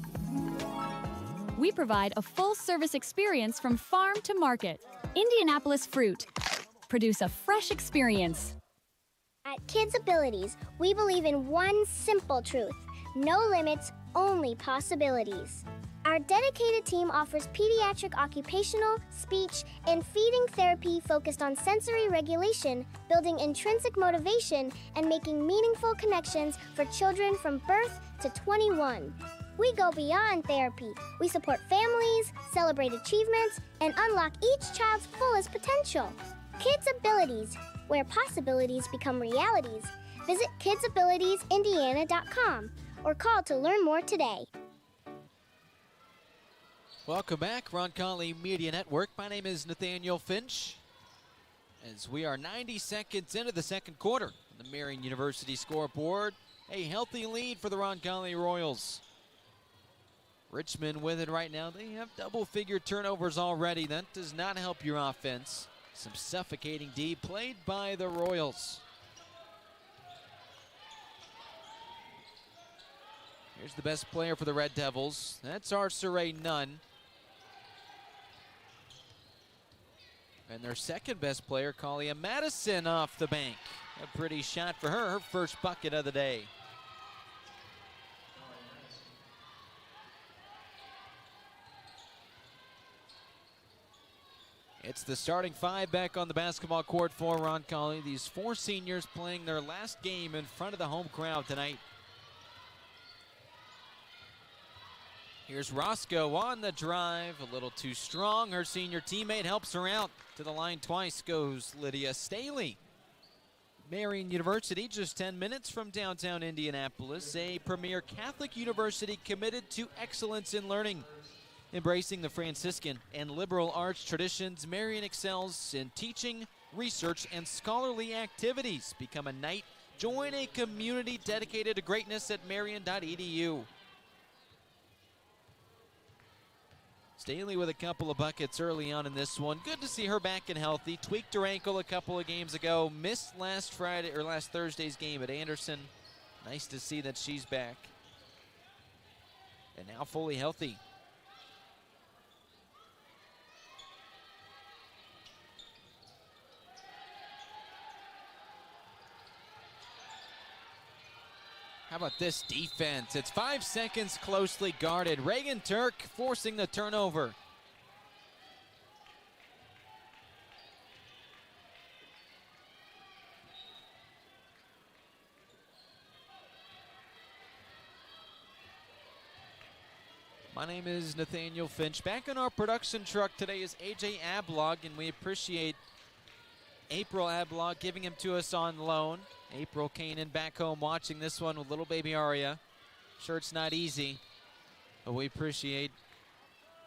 We provide a full-service experience from farm to market. Indianapolis Fruit. Produce a fresh experience. At Kids Abilities, we believe in one simple truth: no limits, only possibilities. Our dedicated team offers pediatric occupational, speech, and feeding therapy focused on sensory regulation, building intrinsic motivation, and making meaningful connections for children from birth to 21. We go beyond therapy. We support families, celebrate achievements, and unlock each child's fullest potential. Kids Abilities, where possibilities become realities. Visit kidsabilitiesindiana.com or call to learn more today. Welcome back, Roncalli Media Network. My name is Nathaniel Finch. As we are 90 seconds into the second quarter, the Marian University scoreboard, a healthy lead for the Roncalli Royals. Richmond with it right now. They have double-figure turnovers already. That does not help your offense. Some suffocating D played by the Royals. Here's the best player for the Red Devils. That's Arceray Nunn. And their second best player, Kalia Madison, off the bank. A pretty shot for her first bucket of the day. It's the starting five back on the basketball court for Roncalli. These four seniors playing their last game in front of the home crowd tonight. Here's Roscoe on the drive, a little too strong. Her senior teammate helps her out. To the line twice goes Lydia Staley. Marian University, just 10 minutes from downtown Indianapolis, a premier Catholic university committed to excellence in learning. Embracing the Franciscan and liberal arts traditions, Marian excels in teaching, research, and scholarly activities. Become a Knight. Join a community dedicated to greatness at marian.edu. Staley with a couple of buckets early on in this one. Good to see her back and healthy. Tweaked her ankle a couple of games ago. Missed last Thursday's game at Anderson. Nice to see that she's back. And now fully healthy. How about this defense? It's 5 seconds closely guarded. Reagan Turk forcing the turnover. My name is Nathaniel Finch. Back in our production truck today is AJ Ablog, and we appreciate April Ablog giving him to us on loan. April Kanan back home watching this one with little baby Aria. Sure, it's not easy, but we appreciate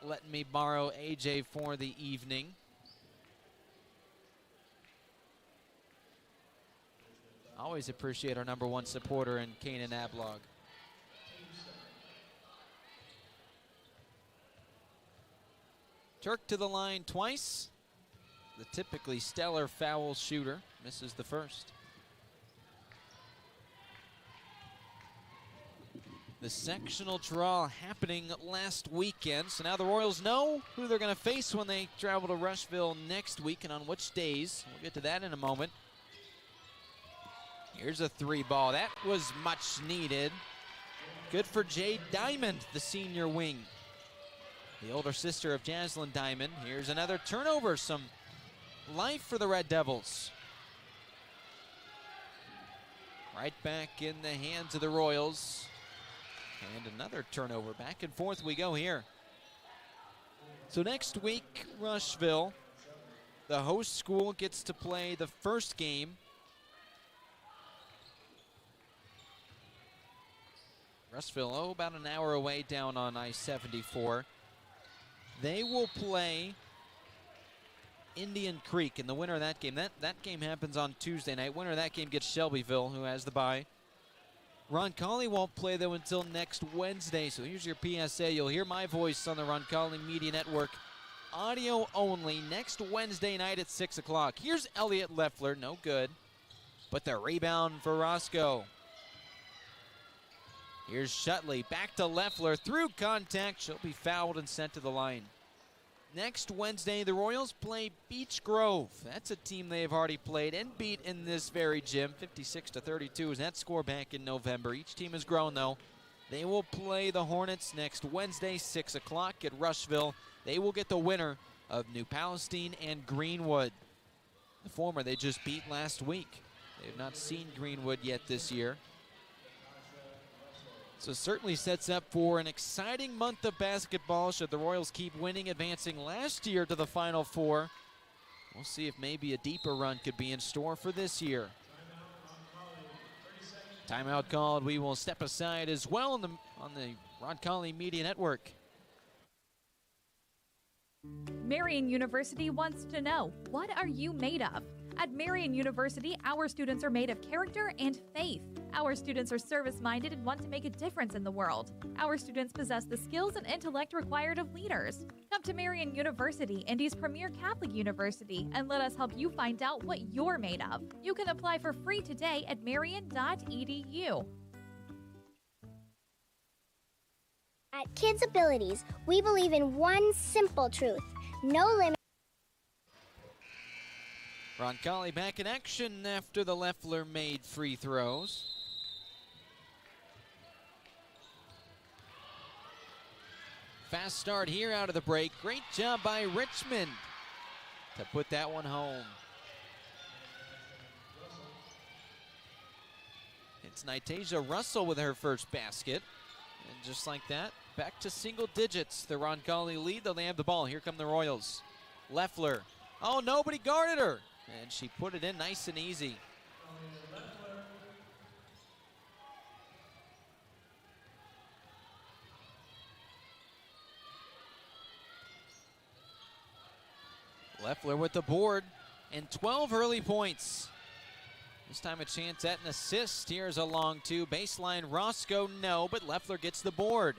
letting me borrow AJ for the evening. Always appreciate our #1 supporter in Kanan Ablog. Turk to the line twice. The typically stellar foul shooter misses the first. The sectional draw happening last weekend, so now the Royals know who they're going to face when they travel to Rushville next week and on which days. We'll get to that in a moment. Here's a three ball. That was much needed. Good for Jade Diamond, the senior wing. the older sister of Jaslyn Diamond. Here's another turnover, some life for the Red Devils. Right back in the hands of the Royals. And another turnover. Back and forth we go here. So next week, Rushville, the host school, gets to play the first game. Rushville, about an hour away down on I-74. They will play Indian Creek in the winner of that game. That game happens on Tuesday night. Winner of that game gets Shelbyville, who has the bye. Roncalli won't play, though, until next Wednesday. So here's your PSA. You'll hear my voice on the Roncalli Media Network. Audio only next Wednesday night at 6 o'clock. Here's Elliot Leffler. No good. But the rebound for Roscoe. Here's Shutley. Back to Leffler. Through contact. She'll be fouled and sent to the line. Next Wednesday, the Royals play Beech Grove. That's a team they've already played and beat in this very gym. 56-32 is that score back in November. Each team has grown, though. They will play the Hornets next Wednesday, 6 o'clock at Rushville. They will get the winner of New Palestine and Greenwood. The former they just beat last week. They have not seen Greenwood yet this year. So it certainly sets up for an exciting month of basketball should the Royals keep winning, advancing last year to the Final Four. We'll see if maybe a deeper run could be in store for this year. Timeout called. We will step aside as well on the Roncalli Media Network. Marian University wants to know, what are you made of? At Marian University, our students are made of character and faith. Our students are service-minded and want to make a difference in the world. Our students possess the skills and intellect required of leaders. Come to Marian University, Indy's premier Catholic university, and let us help you find out what you're made of. You can apply for free today at marian.edu. At Kids Abilities, we believe in one simple truth: no limit. Roncalli back in action after the Leffler made free throws. Fast start here out of the break. Great job by Richmond to put that one home. It's Nitasia Russell with her first basket. And just like that, back to single digits. The Roncalli lead, though they have the ball. Here come the Royals. Leffler. Oh, nobody guarded her. And she put it in nice and easy. Leffler with the board and 12 early points. This time a chance at an assist. Here's a long two. Baseline Roscoe, no, but Leffler gets the board.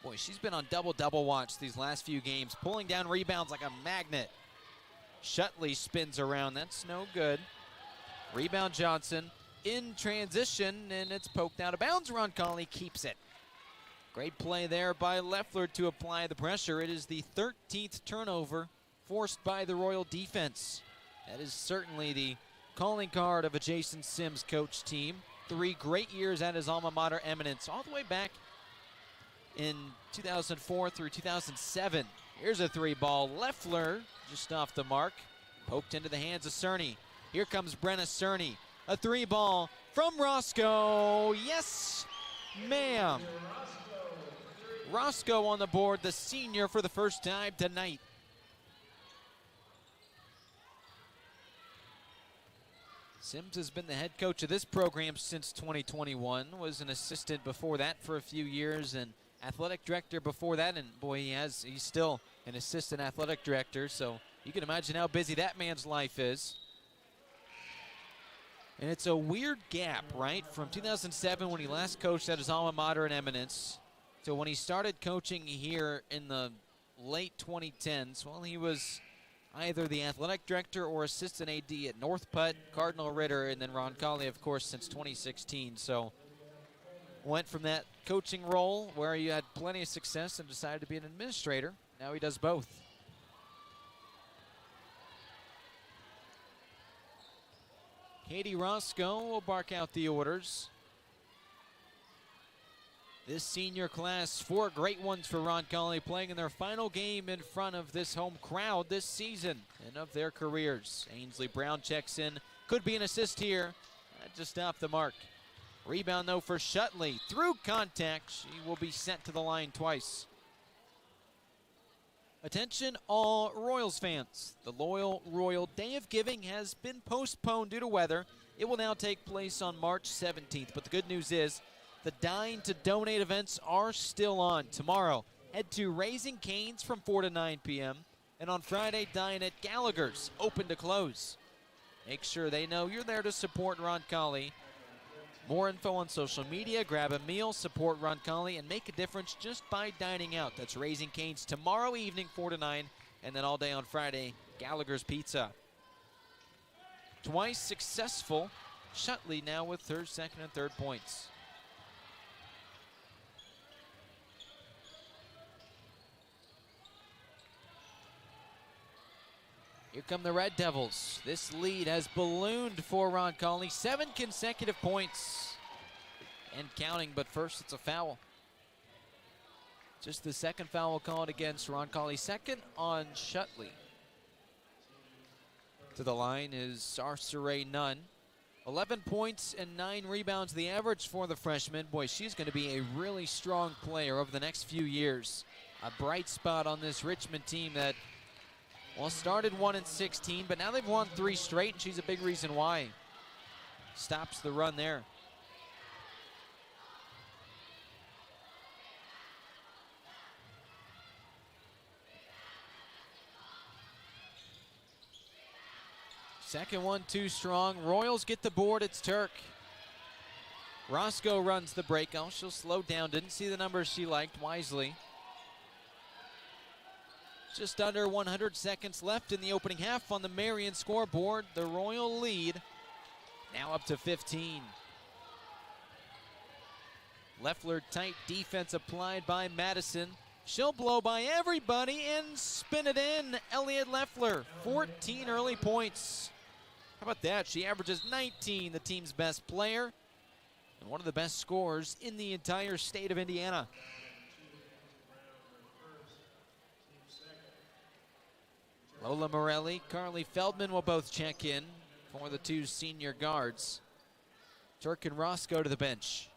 Boy, she's been on double-double watch these last few games, pulling down rebounds like a magnet. Shutley spins around. That's no good. Rebound Johnson in transition, and it's poked out of bounds. Roncalli keeps it. Great play there by Leffler to apply the pressure. It is the 13th turnover forced by the Royal defense. That is certainly the calling card of a Jason Sims coach team. 3 great years at his alma mater, Eminence, all the way back in 2004 through 2007. Here's a 3-ball. Leffler just off the mark. Poked into the hands of Cerny. Here comes Brenna Cerny. A 3-ball from Roscoe. Yes, ma'am. Roscoe on the board, the senior, for the first time tonight. Sims has been the head coach of this program since 2021. Was an assistant before that for a few years and athletic director before that, and boy, he's still an assistant athletic director, so you can imagine how busy that man's life is. And it's a weird gap, right, from 2007 when he last coached at his alma mater in Eminence to when he started coaching here in the late 2010s. Well, he was either the athletic director or assistant AD at North Putt, Cardinal Ritter, and then Roncalli, of course, since 2016. So went from that coaching role where he had plenty of success and decided to be an administrator. Now he does both. Katie Roscoe will bark out the orders. This senior class, 4 great ones for Roncalli, playing in their final game in front of this home crowd this season and of their careers. Ainsley Brown checks in. Could be an assist here. Just off the mark. Rebound, though, for Shutley. Through contact, she will be sent to the line twice. Attention all Royals fans. The Loyal Royal Day of Giving has been postponed due to weather. It will now take place on March 17th. But the good news is the Dine to Donate events are still on. Tomorrow, head to Raising Cane's from 4 to 9 p.m. And on Friday, dine at Gallagher's, open to close. Make sure they know you're there to support Roncalli. More info on social media. Grab a meal, support Roncalli, and make a difference just by dining out. That's Raising Cane's tomorrow evening, 4 to 9, and then all day on Friday, Gallagher's Pizza. Twice successful. Shutley now with her second and third points. Here come the Red Devils. This lead has ballooned for Roncalli. 7 consecutive points and counting, but first it's a foul. Just the second foul called against Roncalli. Second on Shutley. To the line is Sarsare Nunn. 11 points and 9 rebounds, the average for the freshman. Boy, she's going to be a really strong player over the next few years. A bright spot on this Richmond team that, well, started 1-16, but now they've won 3 straight, and she's a big reason why. Stops the run there. Second one too strong. Royals get the board. It's Turk. Roscoe runs the breakout. She'll slow down. Didn't see the numbers she liked wisely. Just under 100 seconds left in the opening half on the Marion scoreboard. The Royal lead now up to 15. Leffler tight defense applied by Madison. She'll blow by everybody and spin it in. Elliott Leffler, 14 early points. How about that? She averages 19, the team's best player, and one of the best scorers in the entire state of Indiana. Lola Morelli, Carly Feldman will both check in for the 2 senior guards. Turk and Roscoe to the bench.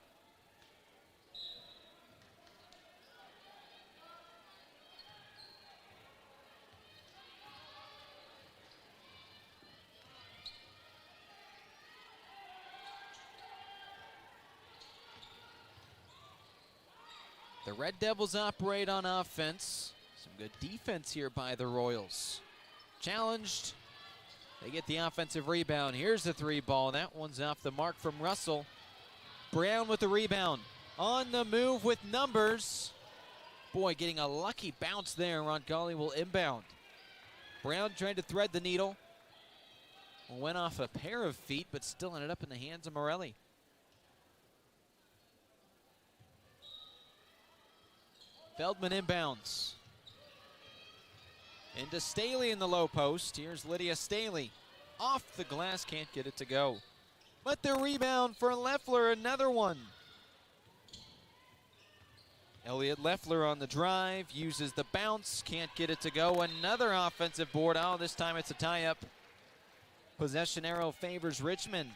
The Red Devils operate on offense. Some good defense here by the Royals. Challenged. They get the offensive rebound. Here's the 3 ball. That one's off the mark from Russell. Brown with the rebound. On the move with numbers. Boy, getting a lucky bounce there. Roncalli will inbound. Brown tried to thread the needle. Went off a pair of feet, but still ended up in the hands of Morelli. Feldman inbounds. Into Staley in the low post. Here's Lydia Staley. Off the glass, can't get it to go. But the rebound for Leffler, another one. Elliott Leffler on the drive, uses the bounce, can't get it to go. Another offensive board. Oh, this time it's a tie-up. Possession arrow favors Richmond.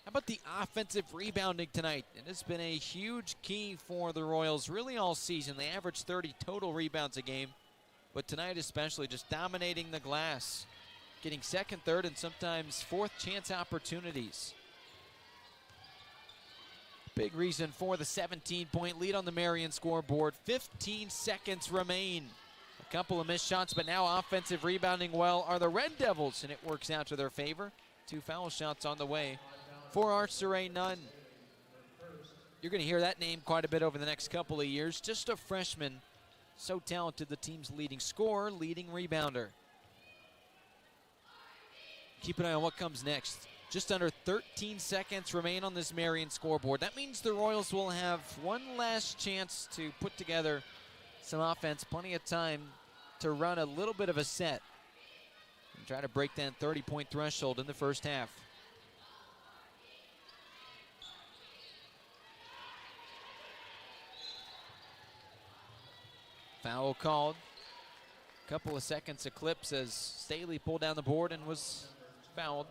How about the offensive rebounding tonight? It has been a huge key for the Royals really all season. They average 30 total rebounds a game, but tonight especially just dominating the glass, getting second, third, and sometimes fourth chance opportunities. Big reason for the 17-point lead on the Marion scoreboard. 15 seconds remain. A couple of missed shots, but now offensive rebounding well are the Red Devils, and it works out to their favor. 2 foul shots on the way for Artsare Nunn. You're going to hear that name quite a bit over the next couple of years. Just a freshman, so talented, the team's leading scorer, leading rebounder. Keep an eye on what comes next. Just under 13 seconds remain on this Marion scoreboard. That means the Royals will have one last chance to put together some offense. Plenty of time to run a little bit of a set and try to break that 30-point threshold in the first half. Foul called. A couple of seconds eclipse as Staley pulled down the board and was fouled.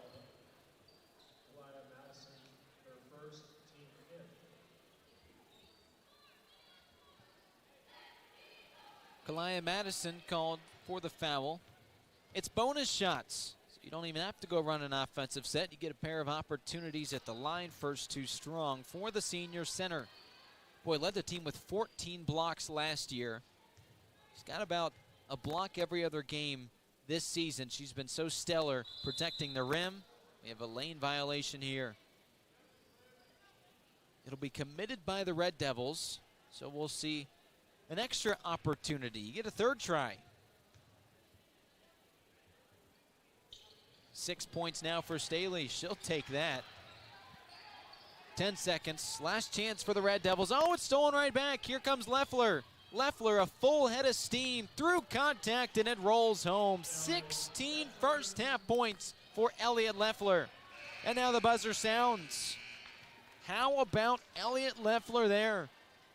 Kalaya Madison called for the foul. It's bonus shots, so you don't even have to go run an offensive set. You get a pair of opportunities at the line. First two strong for the senior center. Boy, led the team with 14 blocks last year. She's got about a block every other game this season. She's been so stellar protecting the rim. We have a lane violation here. It'll be committed by the Red Devils, so we'll see an extra opportunity. You get a third try. 6 points now for Staley. She'll take that. 10 seconds. Last chance for the Red Devils. Oh, it's stolen right back. Here comes Leffler. Leffler, a full head of steam through contact, and it rolls home. 16 first half points for Elliot Leffler. And now the buzzer sounds. How about Elliot Leffler there?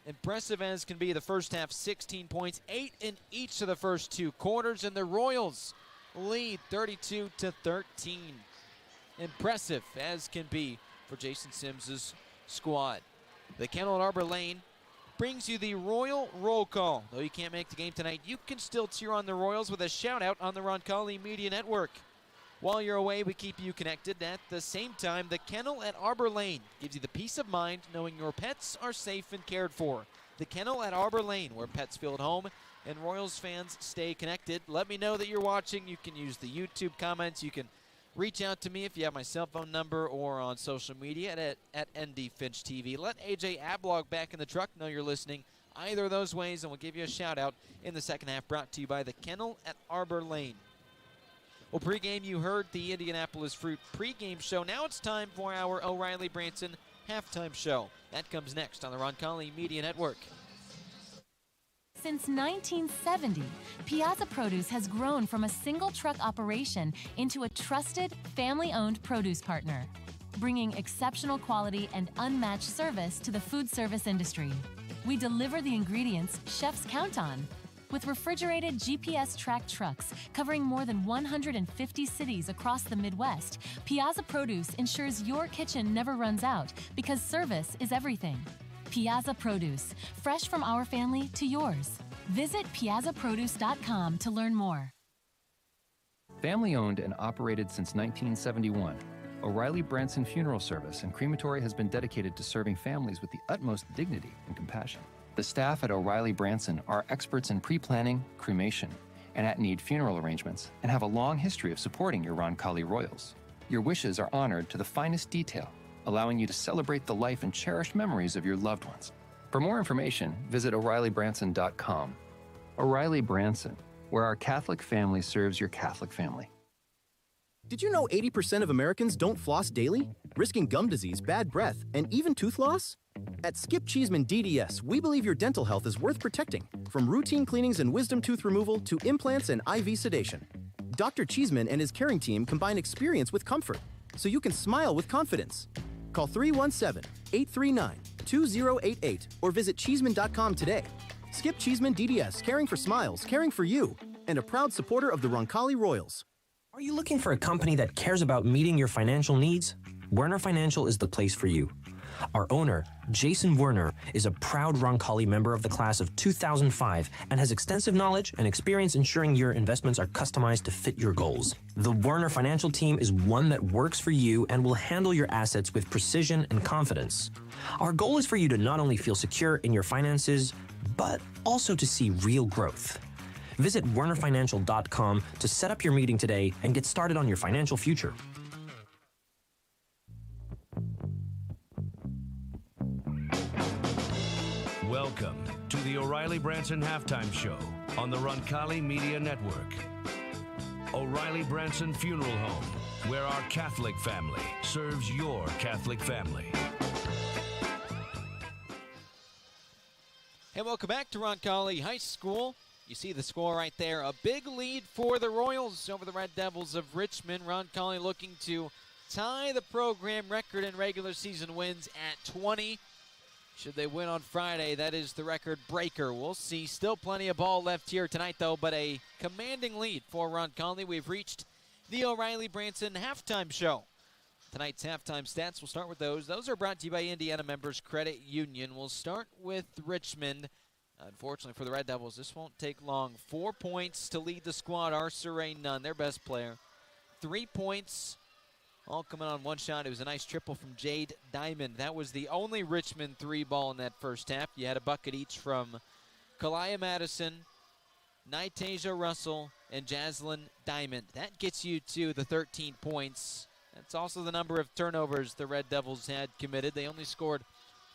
Impressive as can be. The first half, 16 points, 8 in each of the first two quarters, and the Royals lead 32-13. Impressive as can be for Jason Sims' squad. The Kennel at Arbor Lane brings you the Royal Roll Call. Though you can't make the game tonight, you can still cheer on the Royals with a shout out on the Roncalli Media Network. While you're away, we keep you connected. At the same time, the Kennel at Arbor Lane gives you the peace of mind knowing your pets are safe and cared for. The Kennel at Arbor Lane, where pets feel at home and Royals fans stay connected. Let me know that you're watching. You can use the YouTube comments. You can reach out to me if you have my cell phone number or on social media at NDFinchTV. Let AJ Ablog back in the truck know you're listening. Either of those ways, and we'll give you a shout out in the second half, brought to you by the Kennel at Arbor Lane. Well, pregame, you heard the Indianapolis Fruit pregame show. Now it's time for our O'Reilly Branson halftime show. That comes next on the Roncalli Media Network. Since 1970, Piazza Produce has grown from a single truck operation into a trusted, family-owned produce partner, bringing exceptional quality and unmatched service to the food service industry. We deliver the ingredients chefs count on. With refrigerated GPS-tracked trucks covering more than 150 cities across the Midwest, Piazza Produce ensures your kitchen never runs out because service is everything. Piazza Produce, fresh from our family to yours. Visit piazzaproduce.com to learn more. Family owned and operated since 1971, O'Reilly Branson Funeral Service and Crematory has been dedicated to serving families with the utmost dignity and compassion. The staff at O'Reilly Branson are experts in pre-planning, cremation, and at-need funeral arrangements, and have a long history of supporting your Roncalli Royals. Your wishes are honored to the finest detail, allowing you to celebrate the life and cherished memories of your loved ones. For more information, visit O'ReillyBranson.com. O'Reilly Branson, where our Catholic family serves your Catholic family. Did you know 80% of Americans don't floss daily, risking gum disease, bad breath, and even tooth loss? At Skip Cheeseman DDS, we believe your dental health is worth protecting, from routine cleanings and wisdom tooth removal to implants and IV sedation. Dr. Cheeseman and his caring team combine experience with comfort, so you can smile with confidence. Call 317-839-2088 or visit Cheeseman.com today. Skip Cheeseman DDS, caring for smiles, caring for you, and a proud supporter of the Roncalli Royals. Are you looking for a company that cares about meeting your financial needs? Werner Financial is the place for you. Our owner, Jason Werner, is a proud Roncalli member of the class of 2005 and has extensive knowledge and experience ensuring your investments are customized to fit your goals. The Werner Financial team is one that works for you and will handle your assets with precision and confidence. Our goal is for you to not only feel secure in your finances, but also to see real growth. Visit wernerfinancial.com to set up your meeting today and get started on your financial future. Welcome to the O'Reilly Branson Halftime Show on the Roncalli Media Network. O'Reilly Branson Funeral Home, where our Catholic family serves your Catholic family. Hey, welcome back to Roncalli High School. You see the score right there. A big lead for the Royals over the Red Devils of Richmond. Roncalli looking to tie the program record in regular season wins at 20. Should they win on Friday, that is the record breaker. We'll see. Still plenty of ball left here tonight, though, but a commanding lead for Roncalli. We've reached the O'Reilly Branson halftime show. Tonight's halftime stats, we'll start with those. Those are brought to you by Indiana Members Credit Union. We'll start with Richmond. Unfortunately for the Red Devils, this won't take long. 4 points to lead the squad. Arceray Nunn, their best player. 3 points, all coming on one shot. It was a nice triple from Jade Diamond. That was the only Richmond three ball in that first half. You had a bucket each from Kalia Madison, Nitasia Russell, and Jaslyn Diamond. That gets you to the 13 points. That's also the number of turnovers the Red Devils had committed. They only scored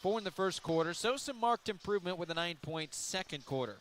4 in the first quarter, so some marked improvement with a 9-point second quarter.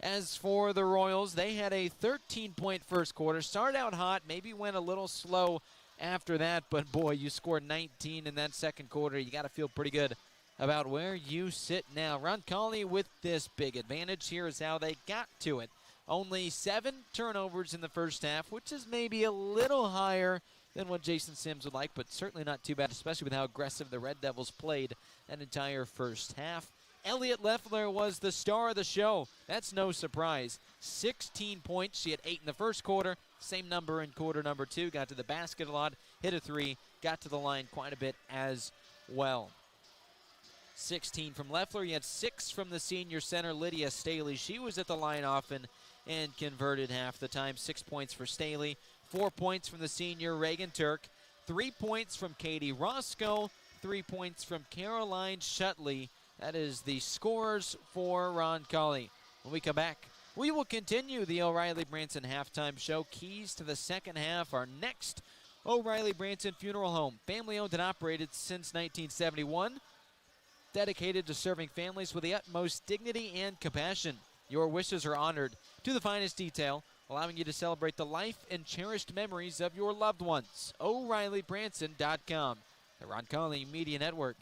As for the Royals, they had a 13-point first quarter. Started out hot, maybe went a little slow after that, but boy, you scored 19 in that second quarter. You got to feel pretty good about where you sit now. Roncalli with this big advantage. Here is how they got to it. Only 7 turnovers in the first half, which is maybe a little higher than what Jason Sims would like, but certainly not too bad, especially with how aggressive the Red Devils played an entire first half. Elliot Leffler was the star of the show. That's no surprise. 16 points. She had 8 in the first quarter. Same number in quarter number 2. Got to the basket a lot, hit a 3, got to the line quite a bit as well. 16 from Leffler. You had 6 from the senior center, Lydia Staley. She was at the line often and converted half the time. 6 points for Staley. 4 points from the senior, Reagan Turk. 3 points from Katie Roscoe. 3 points from Caroline Shutley. That is the scores for Roncalli. When we come back, we will continue the O'Reilly Branson halftime show. Keys to the second half. Our next O'Reilly Branson Funeral Home. Family owned and operated since 1971. Dedicated to serving families with the utmost dignity and compassion. Your wishes are honored to the finest detail, allowing you to celebrate the life and cherished memories of your loved ones. O'ReillyBranson.com, the Roncalli Media Network.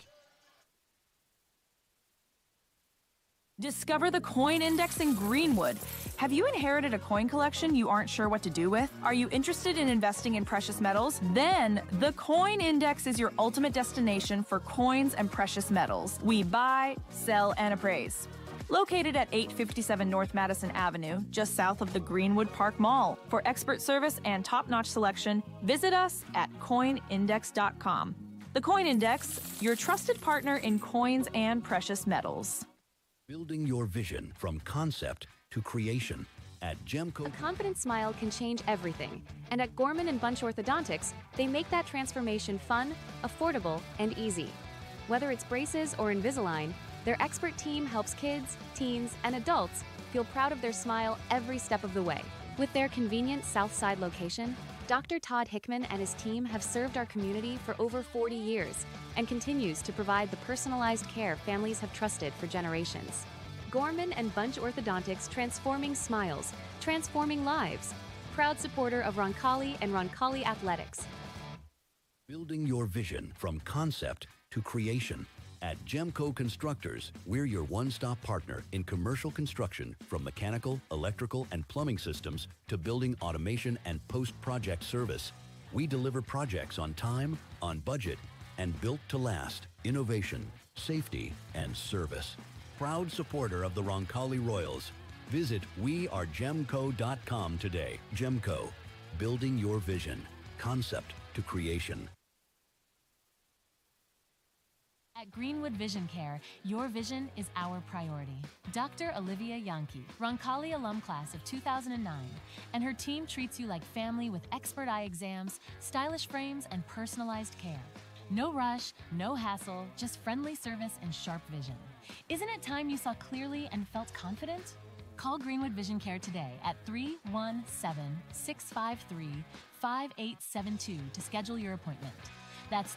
Discover the Coin Index in Greenwood. Have you inherited a coin collection you aren't sure what to do with? Are you interested in investing in precious metals? Then the Coin Index is your ultimate destination for coins and precious metals. We buy, sell, and appraise. Located at 857 North Madison Avenue, just south of the Greenwood Park Mall. For expert service and top-notch selection, visit us at coinindex.com. The Coin Index, your trusted partner in coins and precious metals. Building your vision from concept to creation at Gemco. A confident smile can change everything. And at Gorman and Bunch Orthodontics, they make that transformation fun, affordable, and easy. Whether it's braces or Invisalign, their expert team helps kids, teens, and adults feel proud of their smile every step of the way. With their convenient Southside location, Dr. Todd Hickman and his team have served our community for over 40 years and continues to provide the personalized care families have trusted for generations. Gorman and Bunch Orthodontics, transforming smiles, transforming lives. Proud supporter of Roncalli and Roncalli Athletics. Building your vision from concept to creation. At Gemco Constructors, we're your one-stop partner in commercial construction, from mechanical, electrical, and plumbing systems to building automation and post-project service. We deliver projects on time, on budget, and built to last. Innovation, safety, and service. Proud supporter of the Roncalli Royals. Visit wearegemco.com today. Gemco, building your vision, concept to creation. At Greenwood Vision Care, your vision is our priority. Dr. Olivia Yankee, Roncalli alum class of 2009, and her team treats you like family with expert eye exams, stylish frames, and personalized care. No rush, no hassle, just friendly service and sharp vision. Isn't it time you saw clearly and felt confident? Call Greenwood Vision Care today at 317-653-5872 to schedule your appointment. That's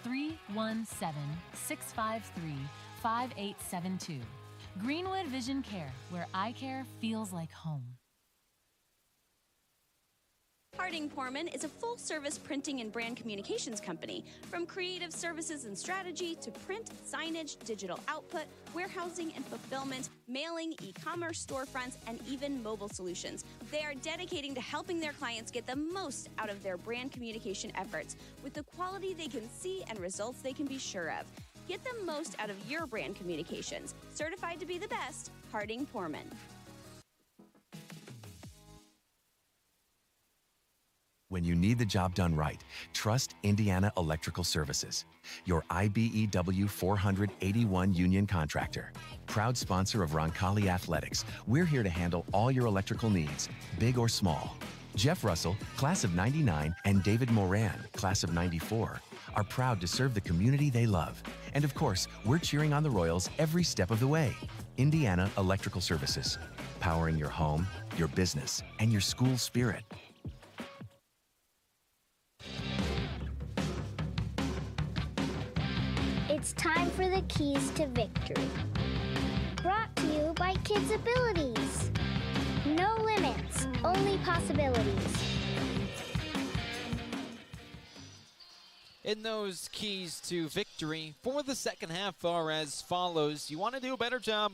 317-653-5872. Greenwood Vision Care, where eye care feels like home. Harding Porman is a full-service printing and brand communications company. From creative services and strategy to print, signage, digital output, warehousing and fulfillment, mailing, e-commerce storefronts, and even mobile solutions. They are dedicating to helping their clients get the most out of their brand communication efforts with the quality they can see and results they can be sure of. Get the most out of your brand communications. Certified to be the best, Harding Poorman. When you need the job done right, trust Indiana Electrical Services, your IBEW 481 union contractor. Proud sponsor of Roncalli Athletics, we're here to handle all your electrical needs, big or small. Jeff Russell, class of '99, and David Moran, class of '94, are proud to serve the community they love. And of course, we're cheering on the Royals every step of the way. Indiana Electrical Services, powering your home, your business, and your school spirit. It's time for the keys to victory. Brought to you by Kids Abilities. No limits, only possibilities. In those keys to victory for the second half are as follows. You want to do a better job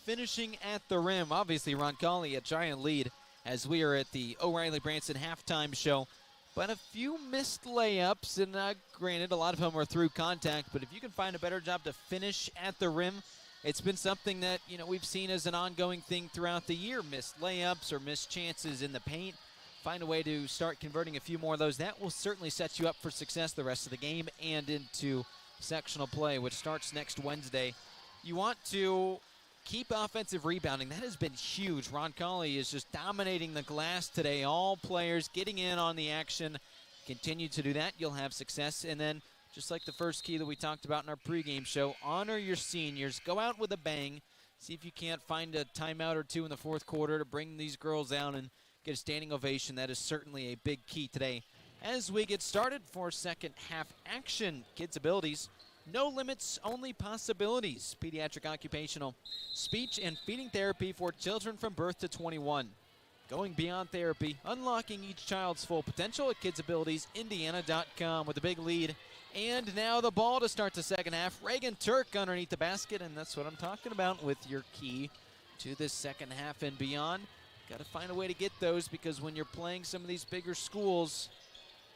finishing at the rim. Obviously, Roncalli a giant lead as we are at the O'Reilly Branson halftime show. But a few missed layups, and granted, a lot of them were through contact, but if you can find a better job to finish at the rim, it's been something that, we've seen as an ongoing thing throughout the year. Missed layups or missed chances in the paint. Find a way to start converting a few more of those. That will certainly set you up for success the rest of the game and into sectional play, which starts next Wednesday. You want to keep offensive rebounding. That has been huge. Roncalli is just dominating the glass today. All players getting in on the action. Continue to do that. You'll have success. And then, just like the first key that we talked about in our pregame show, honor your seniors. Go out with a bang. See if you can't find a timeout or two in the fourth quarter to bring these girls out and get a standing ovation. That is certainly a big key today. As we get started for second half action, Kids Abilities. No limits, only possibilities. Pediatric occupational speech and feeding therapy for children from birth to 21. Going beyond therapy, unlocking each child's full potential at kidsabilitiesindiana.com with a big lead. And now the ball to start the second half. Reagan Turk underneath the basket, and that's what I'm talking about with your key to this second half and beyond. Got to find a way to get those, because when you're playing some of these bigger schools,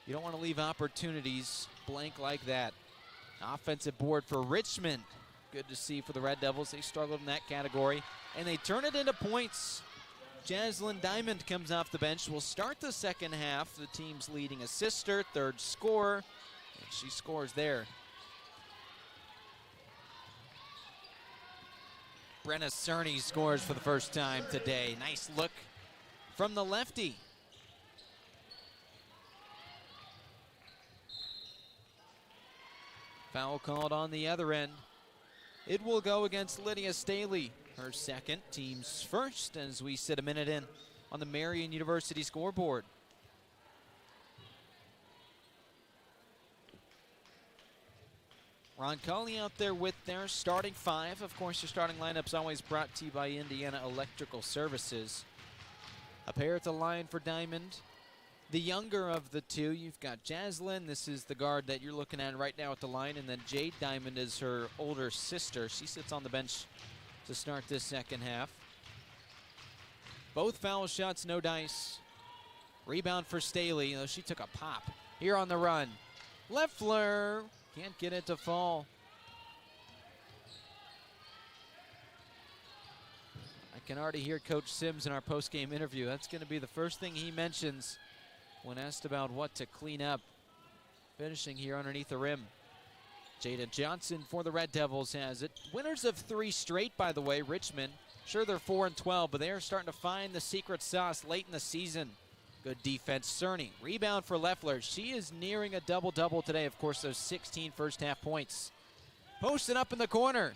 you don't want to leave opportunities blank like that. Offensive board for Richmond. Good to see for the Red Devils. They struggled in that category, and they turn it into points. Jaslyn Diamond comes off the bench. Will start the second half. The team's leading assister, third scorer, and she scores there. Brenna Cerny scores for the first time today. Nice look from the lefty. Foul called on the other end. It will go against Lydia Staley, her second, team's first, as we sit a minute in on the Marian University scoreboard. Roncalli out there with their starting five. Of course, your starting lineup's always brought to you by Indiana Electrical Services. A pair at the line for Diamond. The younger of the two, you've got Jaslyn. This is the guard that you're looking at right now at the line. And then Jade Diamond is her older sister. She sits on the bench to start this second half. Both foul shots, no dice. Rebound for Staley, though she took a pop. Here on the run. Leffler can't get it to fall. I can already hear Coach Sims in our post-game interview. That's going to be the first thing he mentions when asked about what to clean up. Finishing here underneath the rim. Jada Johnson for the Red Devils has it. Winners of 3 straight, by the way, Richmond. Sure, they're 4-12, but they're starting to find the secret sauce late in the season. Good defense, Cerny. Rebound for Leffler. She is nearing a double-double today. Of course, those 16 first-half points. Posted up in the corner,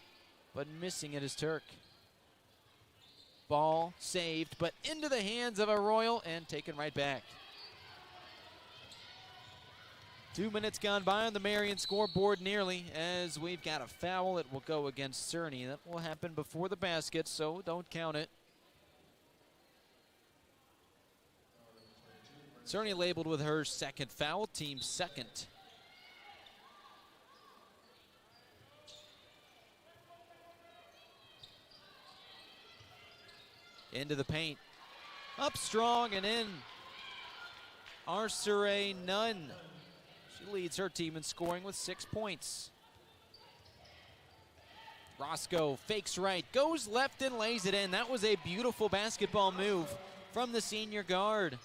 but missing it is Turk. Ball saved, but into the hands of a Royal and taken right back. 2 minutes gone by on the Marian scoreboard nearly, as we've got a foul. It will go against Cerny. That will happen before the basket, so don't count it. Cerny labeled with her second foul, team second. Into the paint. Up strong and in. Arcere Nunn. She leads her team in scoring with 6 points. Roscoe fakes right, goes left and lays it in. That was a beautiful basketball move from the senior guard.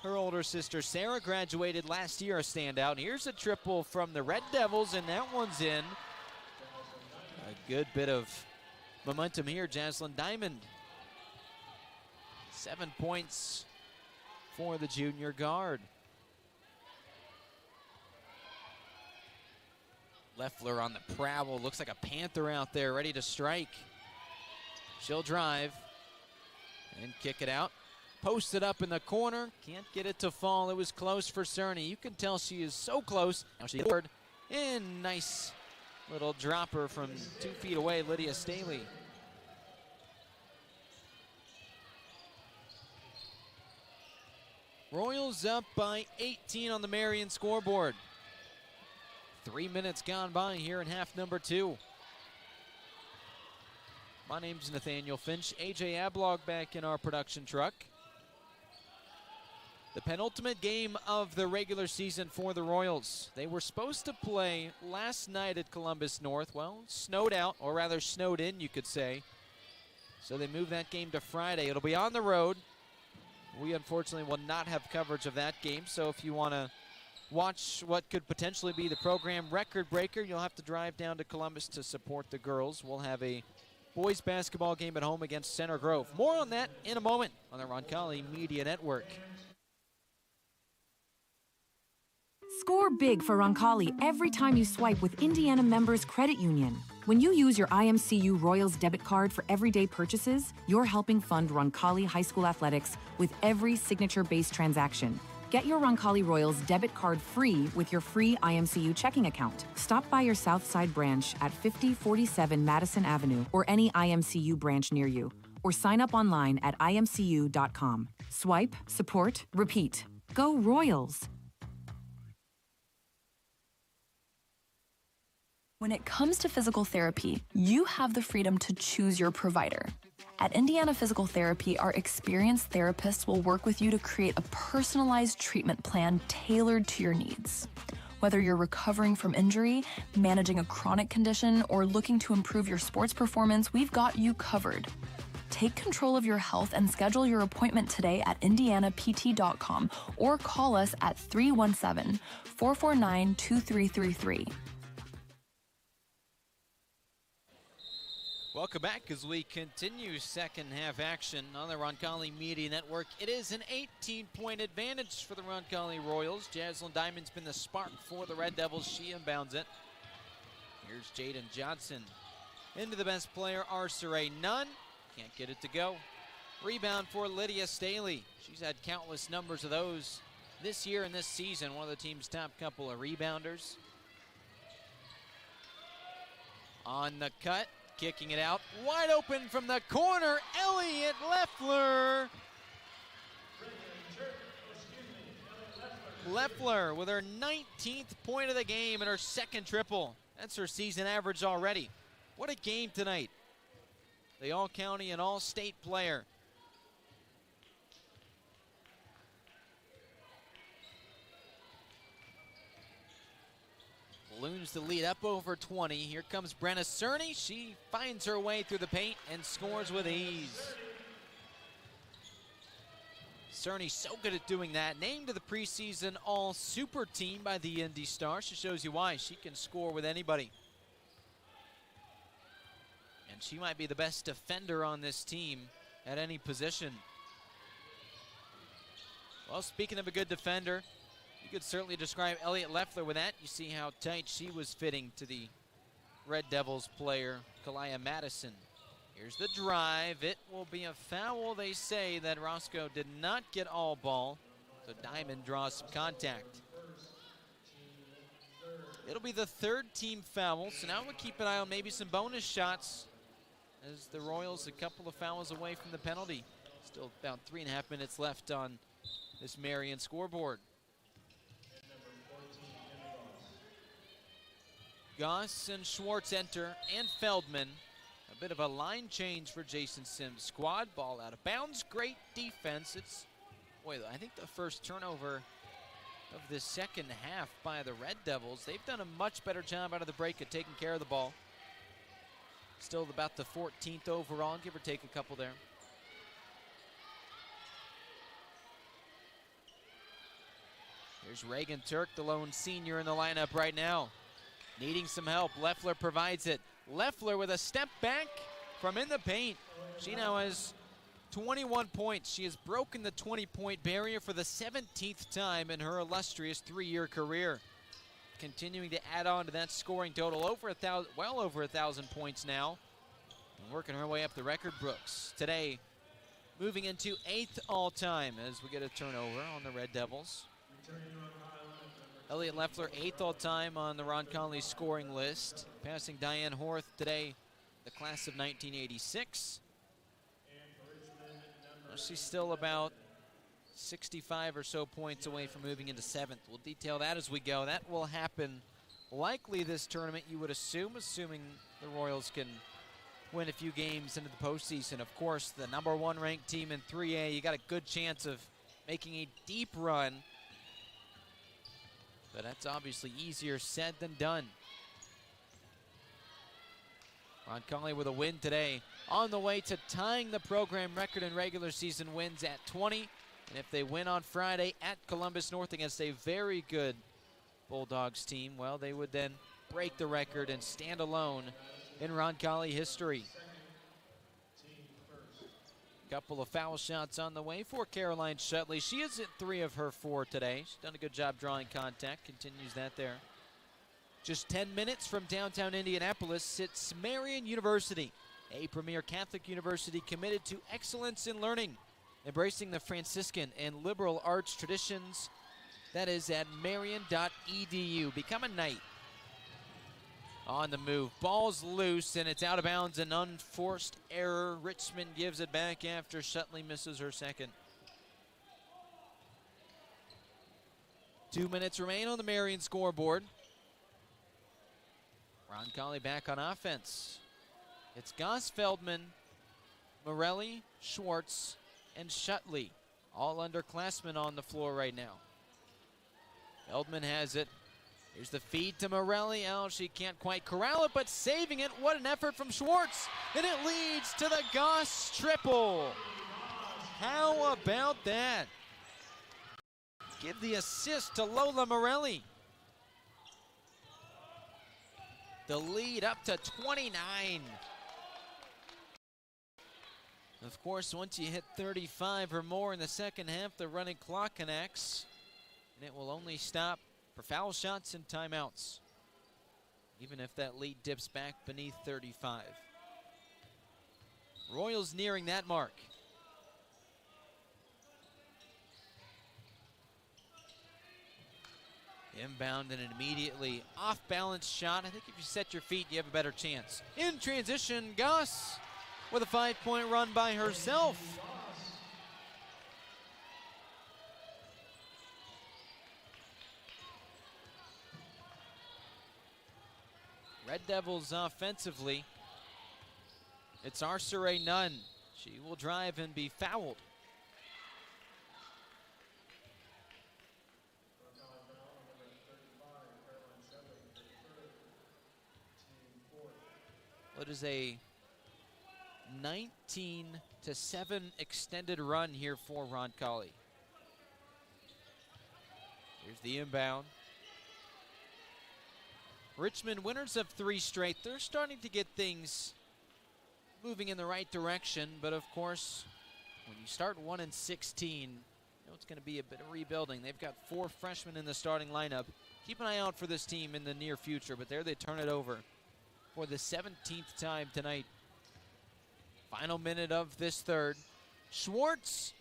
Her older sister Sarah graduated last year, a standout. Here's a triple from the Red Devils, and that one's in. A good bit of momentum here, Jaslyn Diamond. 7 points for the junior guard. Leffler on the prowl, looks like a panther out there, ready to strike. She'll drive and kick it out. Post it up in the corner, can't get it to fall. It was close for Cerny. You can tell she is so close. Now she scored in. Nice little dropper from 2 feet away, Lydia Staley. Royals up by 18 on the Marion scoreboard. 3 minutes gone by here in half number 2. My name's Nathaniel Finch. AJ Ablog back in our production truck. The penultimate game of the regular season for the Royals. They were supposed to play last night at Columbus North. Well, snowed out, or rather snowed in, you could say. So they moved that game to Friday. It'll be on the road. We unfortunately will not have coverage of that game, so if you want to watch what could potentially be the program record breaker, you'll have to drive down to Columbus to support the girls. We'll have a boys basketball game at home against Center Grove. More on that in a moment on the Roncalli Media Network. Score big for Roncalli every time you swipe with Indiana Members Credit Union. When you use your IMCU Royals debit card for everyday purchases, you're helping fund Roncalli High School athletics with every signature-based transaction. Get your Roncalli Royals debit card free with your free IMCU checking account. Stop by your Southside branch at 5047 Madison Avenue or any IMCU branch near you, or sign up online at imcu.com. Swipe, support, repeat. Go Royals! When it comes to physical therapy, you have the freedom to choose your provider. At Indiana Physical Therapy, our experienced therapists will work with you to create a personalized treatment plan tailored to your needs. Whether you're recovering from injury, managing a chronic condition, or looking to improve your sports performance, we've got you covered. Take control of your health and schedule your appointment today at indianapt.com or call us at 317-449-2333. Welcome back as we continue second half action on the Roncalli Media Network. It is an 18-point advantage for the Roncalli Royals. Jaslyn Diamond's been the spark for the Red Devils. She inbounds it. Here's Jaden Johnson. Into the best player, Arceray Nunn. Can't get it to go. Rebound for Lydia Staley. She's had countless numbers of those this year and this season. One of the team's top couple of rebounders. On the cut. Kicking it out, wide open from the corner, Elliott Leffler. Leffler with her 19th point of the game and her second triple. That's her season average already. What a game tonight. The all-county and all-state player. Balloons the lead up over 20. Here comes Brenna Cerny. She finds her way through the paint and scores with ease. Cerny so good at doing that. Named to the preseason all-super team by the Indy Stars. She shows you why. She can score with anybody. And she might be the best defender on this team at any position. Well, speaking of a good defender, you could certainly describe Elliott Leffler with that. You see how tight she was fitting to the Red Devils player, Kalaya Madison. Here's the drive. It will be a foul. They say that Roscoe did not get all ball, so Diamond draws some contact. It'll be the third team foul, so now we'll keep an eye on maybe some bonus shots as the Royals a couple of fouls away from the penalty. Still about 3.5 minutes left on this Marion scoreboard. Goss and Schwartz enter, and Feldman. A bit of a line change for Jason Sims' squad. Ball out of bounds. Great defense. It's, boy, I think the first turnover of the second half by the Red Devils. They've done a much better job out of the break at taking care of the ball. Still about the 14th overall, give or take a couple there. Here's Reagan Turk, the lone senior in the lineup right now. Needing some help, Leffler provides it. Leffler with a step back from in the paint. She now has 21 points. She has broken the 20-point barrier for the 17th time in her illustrious 3-year career. Continuing to add on to that scoring total, well over 1,000 points now. And working her way up the record, Brooks. Today, moving into 8th all-time as we get a turnover on the Red Devils. Elliot Leffler, 8th all-time on the Roncalli scoring list. Passing Diane Horth today, the class of 1986. Well, she's still about 65 or so points away from moving into 7th. We'll detail that as we go. That will happen likely this tournament, you would assume, assuming the Royals can win a few games into the postseason. Of course, the #1 ranked team in 3A, you got a good chance of making a deep run. But that's obviously easier said than done. Roncalli with a win today, on the way to tying the program record in regular season wins at 20. And if they win on Friday at Columbus North against a very good Bulldogs team, well, they would then break the record and stand alone in Roncalli history. Couple of foul shots on the way for Caroline Shutley. She is at 3 of her 4 today. She's done a good job drawing contact, continues that there. Just 10 minutes from downtown Indianapolis sits Marian University, a premier Catholic university committed to excellence in learning, embracing the Franciscan and liberal arts traditions. That is at marian.edu. Become a knight. On the move, ball's loose and it's out of bounds, an unforced error. Richmond gives it back after Shutley misses her second. 2 minutes remain on the Marian scoreboard. Roncalli back on offense. It's Goss, Feldman, Morelli, Schwartz, and Shutley, all underclassmen on the floor right now. Feldman has it. Here's the feed to Morelli. Oh, she can't quite corral it, but saving it. What an effort from Schwartz. And it leads to the Goss triple. How about that? Give the assist to Lola Morelli. The lead up to 29. Of course, once you hit 35 or more in the second half, the running clock connects, and it will only stop for foul shots and timeouts, even if that lead dips back beneath 35. Royals nearing that mark. Inbound and an immediately off-balance shot. I think if you set your feet, you have a better chance. In transition, Goss with a 5-point run by herself. Red Devils offensively. It's Arcere Nunn. She will drive and be fouled. It is a 19-7 extended run here for Roncalli. Here's the inbound. Richmond, winners of 3 straight. They're starting to get things moving in the right direction, but of course, when you start 1-16, you know it's going to be a bit of rebuilding. They've got 4 freshmen in the starting lineup. Keep an eye out for this team in the near future, but there they turn it over for the 17th time tonight. Final minute of this third. Schwartz,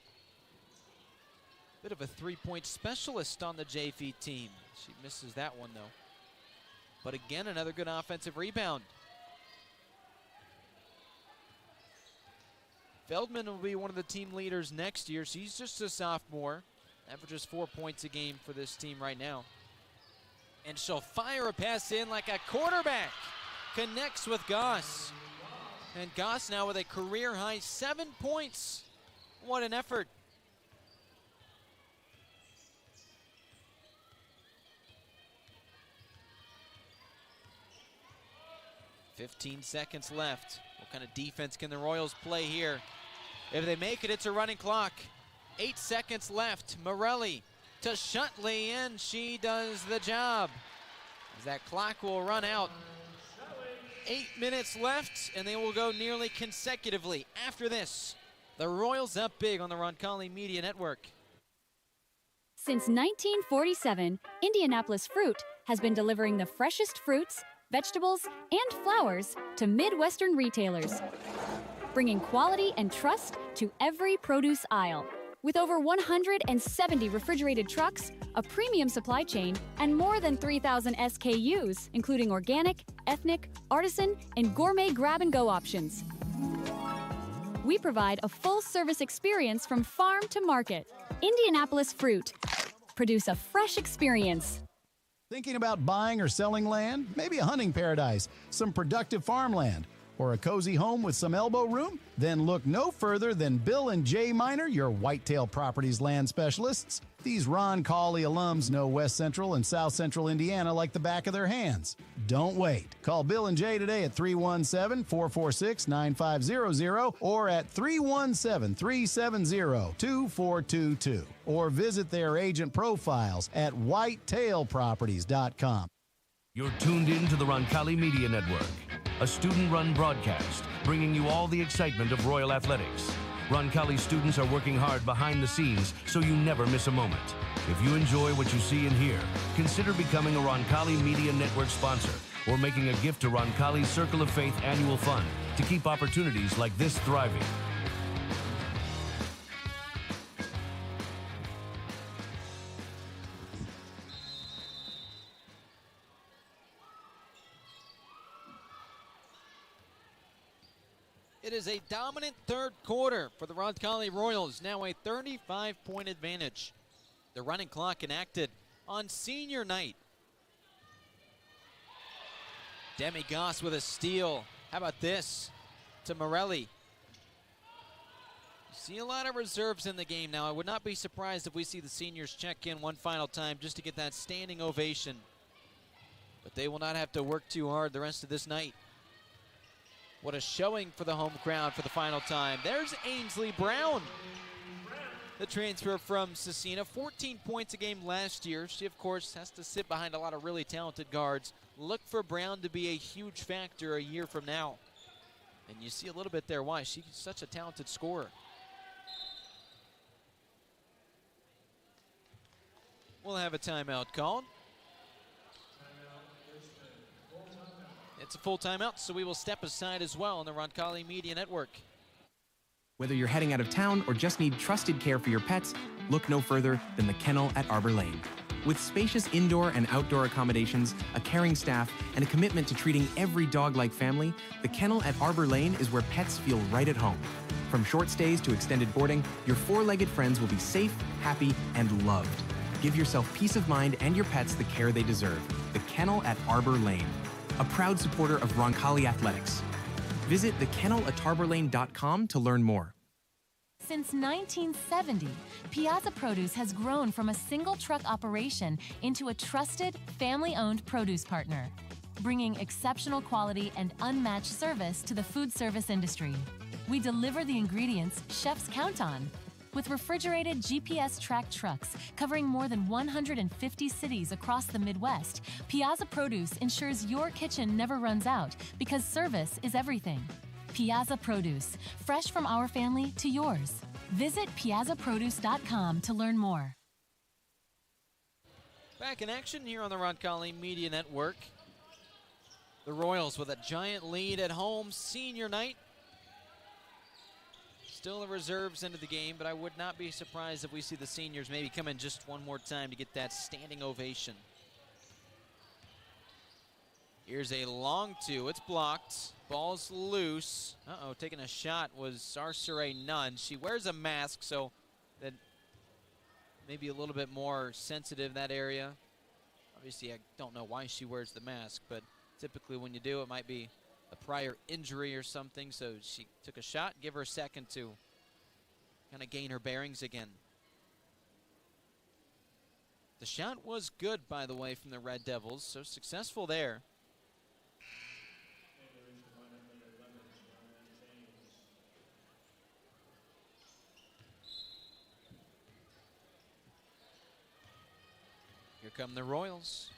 bit of a 3-point specialist on the JV team. She misses that one though. But again, another good offensive rebound. Feldman will be one of the team leaders next year. She's just a sophomore. Averages 4 points a game for this team right now. And she'll fire a pass in like a quarterback. Connects with Goss. And Goss now with a career-high 7 points. What an effort. 15 seconds left. What kind of defense can the Royals play here? If they make it, it's a running clock. 8 seconds left. Morelli to Shutley, and she does the job. As that clock will run out. 8 minutes left, and they will go nearly consecutively. After this, the Royals up big on the Roncalli Media Network. Since 1947, Indianapolis Fruit has been delivering the freshest fruits, vegetables, and flowers to Midwestern retailers, bringing quality and trust to every produce aisle. With over 170 refrigerated trucks, a premium supply chain, and more than 3,000 SKUs, including organic, ethnic, artisan, and gourmet grab-and-go options. We provide a full-service experience from farm to market. Indianapolis Fruit. Produce a fresh experience. Thinking about buying or selling land? Maybe a hunting paradise, some productive farmland, or a cozy home with some elbow room? Then look no further than Bill and Jay Miner, your Whitetail Properties land specialists. These Roncalli alums know West Central and South Central Indiana like the back of their hands. Don't wait. Call Bill and Jay today at 317-446-9500 or at 317-370-2422 or visit their agent profiles at whitetailproperties.com. You're tuned in to the Roncalli Media Network, a student-run broadcast bringing you all the excitement of Royal Athletics. Roncalli students are working hard behind the scenes so you never miss a moment. If you enjoy what you see and hear, consider becoming a Roncalli Media Network sponsor or making a gift to Roncalli's Circle of Faith Annual Fund to keep opportunities like this thriving. It is a dominant third quarter for the Roncalli Royals, now a 35-point advantage. The running clock enacted on senior night. Demi Goss with a steal. How about this to Morelli? You see a lot of reserves in the game now. I would not be surprised if we see the seniors check in one final time just to get that standing ovation. But they will not have to work too hard the rest of this night. What a showing for the home crowd for the final time. There's Ainsley Brown, the transfer from Cecina. 14 points a game last year. She, of course, has to sit behind a lot of really talented guards. Look for Brown to be a huge factor a year from now. And you see a little bit there why. She's such a talented scorer. We'll have a timeout called. It's a full timeout, so we will step aside as well on the Roncalli Media Network. Whether you're heading out of town or just need trusted care for your pets, look no further than the Kennel at Arbor Lane. With spacious indoor and outdoor accommodations, a caring staff, and a commitment to treating every dog like family, the Kennel at Arbor Lane is where pets feel right at home. From short stays to extended boarding, your four-legged friends will be safe, happy, and loved. Give yourself peace of mind and your pets the care they deserve. The Kennel at Arbor Lane. A proud supporter of Roncalli Athletics. Visit thekennelattarborlane.com to learn more. Since 1970, Piazza Produce has grown from a single truck operation into a trusted, family-owned produce partner, bringing exceptional quality and unmatched service to the food service industry. We deliver the ingredients chefs count on. With refrigerated GPS-tracked trucks covering more than 150 cities across the Midwest, Piazza Produce ensures your kitchen never runs out because service is everything. Piazza Produce, fresh from our family to yours. Visit piazzaproduce.com to learn more. Back in action here on the Roncalli Media Network. The Royals with a giant lead at home, senior night. Still the reserves into the game, but I would not be surprised if we see the seniors maybe come in just one more time to get that standing ovation. Here's a long two. It's blocked. Ball's loose. Taking a shot was Sarcere Nunn. She wears a mask, so that maybe a little bit more sensitive in that area. Obviously, I don't know why she wears the mask, but typically when you do, it might be a prior injury or something, so she took a shot. Give her a second to kind of gain her bearings again. The shot was good, by the way, from the Red Devils, so successful there. come the Royals.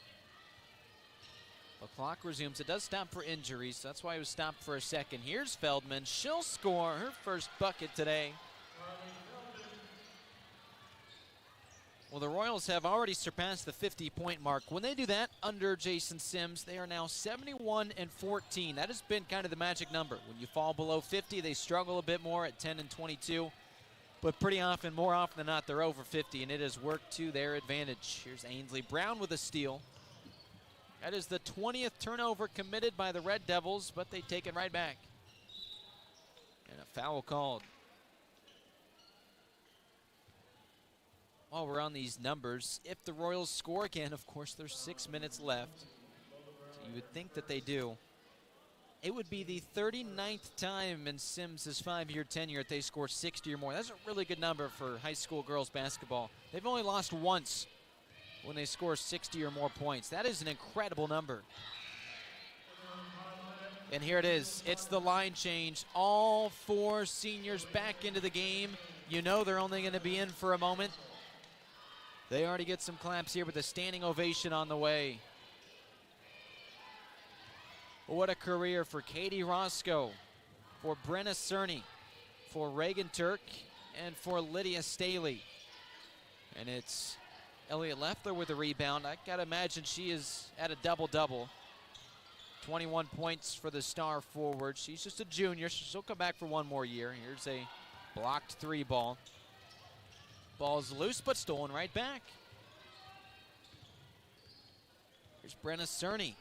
The clock resumes. It does stop for injuries. That's why it was stopped for a second. Here's Feldman. She'll score her first bucket today. Well, the Royals have already surpassed the 50-point mark. When they do that under Jason Sims, they are now 71-14. That has been kind of the magic number. When you fall below 50, they struggle a bit more at 10-22. But pretty often, more often than not, they're over 50, and it has worked to their advantage. Here's Ainsley Brown with a steal. That is the 20th turnover committed by the Red Devils, but they take it right back. And a foul called. While we're on these numbers, if the Royals score again, of course, there's 6 minutes left. So you would think that they do. It would be the 39th time in Sims' 5-year tenure that they score 60 or more. That's a really good number for high school girls basketball. They've only lost once when they score 60 or more points. That is an incredible number. And here it is. It's the line change. All 4 seniors back into the game. You know they're only going to be in for a moment. They already get some claps here with a standing ovation on the way. What a career for Katie Roscoe, for Brenna Cerny, for Reagan Turk, and for Lydia Staley. And it's Elliott Leffler with a rebound. I gotta imagine she is at a double-double. 21 points for the star forward. She's just a junior, so she'll come back for one more year. Here's a blocked 3 ball. Ball's loose, but stolen right back. Here's Brenna Cerny.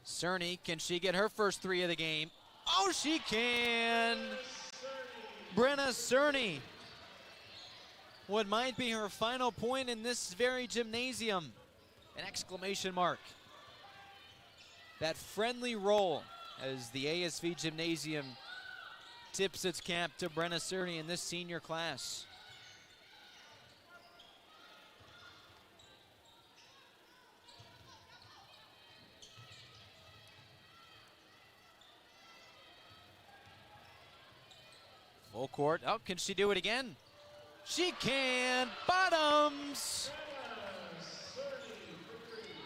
Cerny, can she get her first 3 of the game? Oh, she can! Brenna Cerny. What might be her final point in this very gymnasium. An exclamation mark. That friendly roll as the ASV Gymnasium tips its cap to Brenna Cerny in this senior class. Full court. Oh, can she do it again? She can. Bottoms.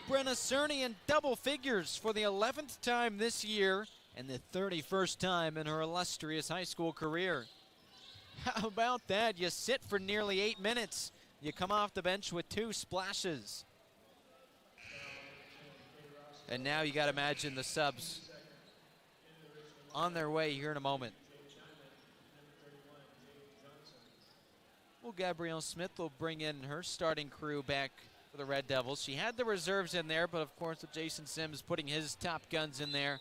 Brenna Cerny in double figures for the 11th time this year and the 31st time in her illustrious high school career. How about that? You sit for nearly 8 minutes. You come off the bench with 2 splashes. And now you got to imagine the subs on their way here in a moment. Well, Gabrielle Smith will bring in her starting crew back for the Red Devils. She had the reserves in there, but of course with Jason Sims putting his top guns in there,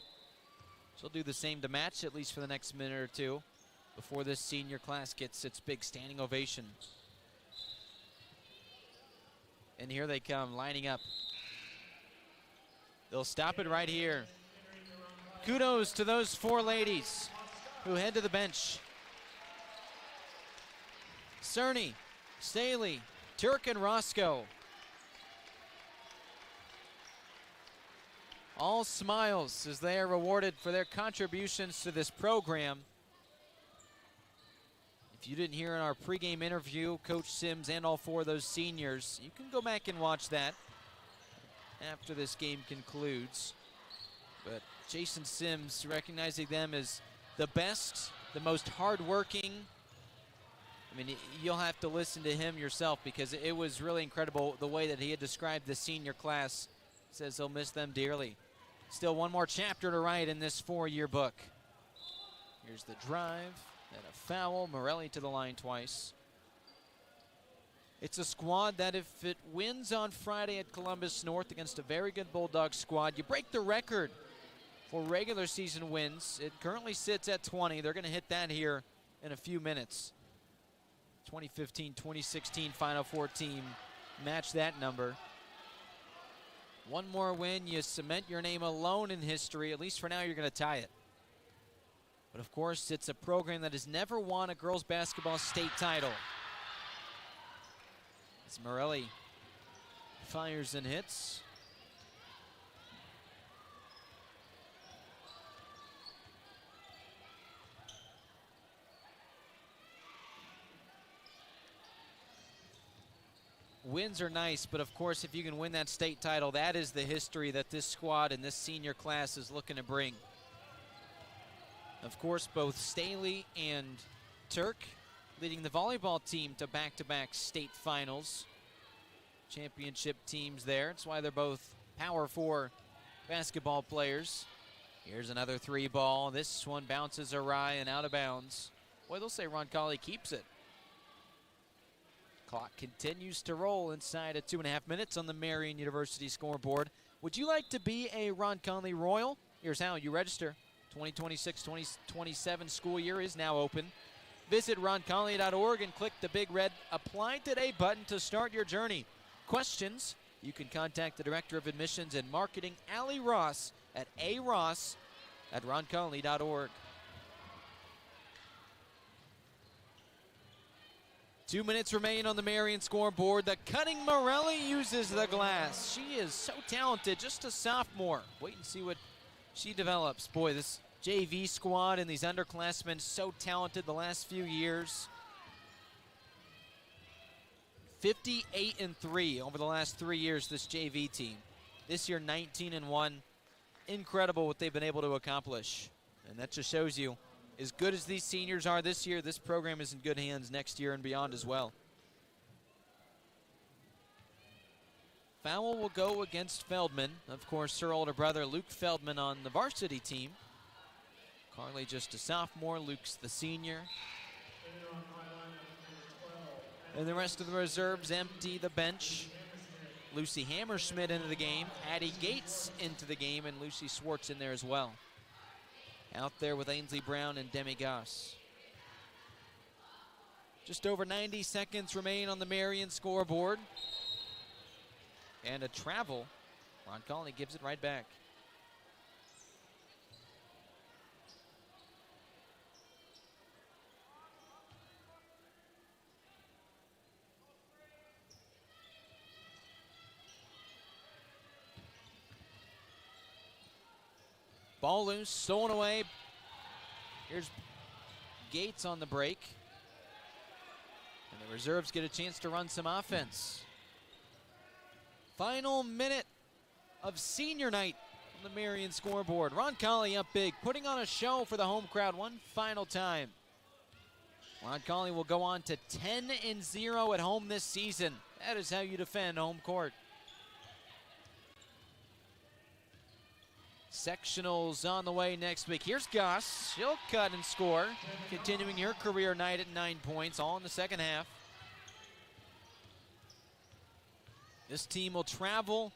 she'll do the same to match, at least for the next minute or two, before this senior class gets its big standing ovation. And here they come, lining up. They'll stop it right here. Kudos to those 4 ladies who head to the bench. Cerny, Staley, Turk, and Roscoe. All smiles as they are rewarded for their contributions to this program. If you didn't hear in our pregame interview, Coach Sims and all 4 of those seniors, you can go back and watch that after this game concludes. But Jason Sims recognizing them as the best, the most hardworking. I mean, you'll have to listen to him yourself because it was really incredible the way that he had described the senior class. Says he'll miss them dearly. Still one more chapter to write in this 4-year book. Here's the drive, then a foul. Morelli to the line twice. It's a squad that if it wins on Friday at Columbus North against a very good Bulldog squad, you break the record for regular season wins. It currently sits at 20. They're going to hit that here in a few minutes. 2015-2016 Final Four team match that number. One more win, you cement your name alone in history. At least for now, you're going to tie it. But of course, it's a program that has never won a girls basketball state title. As Morelli fires and hits. wins are nice, but of course, if you can win that state title, that is the history that this squad and this senior class is looking to bring. Of course, both Staley and Turk leading the volleyball team to back-to-back state finals. Championship teams there. That's why they're both Power 4 basketball players. Here's another 3 ball. This one bounces awry and out of bounds. Boy, they'll say Roncalli keeps it. Clock continues to roll inside of 2.5 minutes on the Marian University scoreboard. Would you like to be a Roncalli Royal? Here's how you register. 2026-2027 school year is now open. Visit roncalli.org and click the big red Apply Today button to start your journey. Questions? You can contact the Director of Admissions and Marketing, Allie Ross, at aross@roncalli.org. 2 minutes remain on the Marian scoreboard. The cutting Morelli uses the glass. She is so talented, just a sophomore. Wait and see what she develops. Boy, this JV squad and these underclassmen so talented the last few years. 58-3 over the last 3 years, this JV team. This year, 19-1. Incredible what they've been able to accomplish. And that just shows you, as good as these seniors are this year, this program is in good hands next year and beyond as well. Foul will go against Feldman. Of course, her older brother, Luke Feldman, on the varsity team. Carly just a sophomore, Luke's the senior. And the rest of the reserves empty the bench. Lucy Hammerschmidt into the game, Addie Gates into the game, and Lucy Swartz in there as well. Out there with Ainsley Brown and Demi Goss. Just over 90 seconds remain on the Marian scoreboard. And a travel. Roncalli gives it right back. Ball loose, stolen away. Here's Gates on the break. And the reserves get a chance to run some offense. Final minute of senior night on the Marian scoreboard. Roncalli up big, putting on a show for the home crowd one final time. Roncalli will go on to 10-0 at home this season. That is how you defend home court. Sectionals on the way next week. Here's Goss. She'll cut and score, continuing her career night at 9 points, all in the second half. This team will travel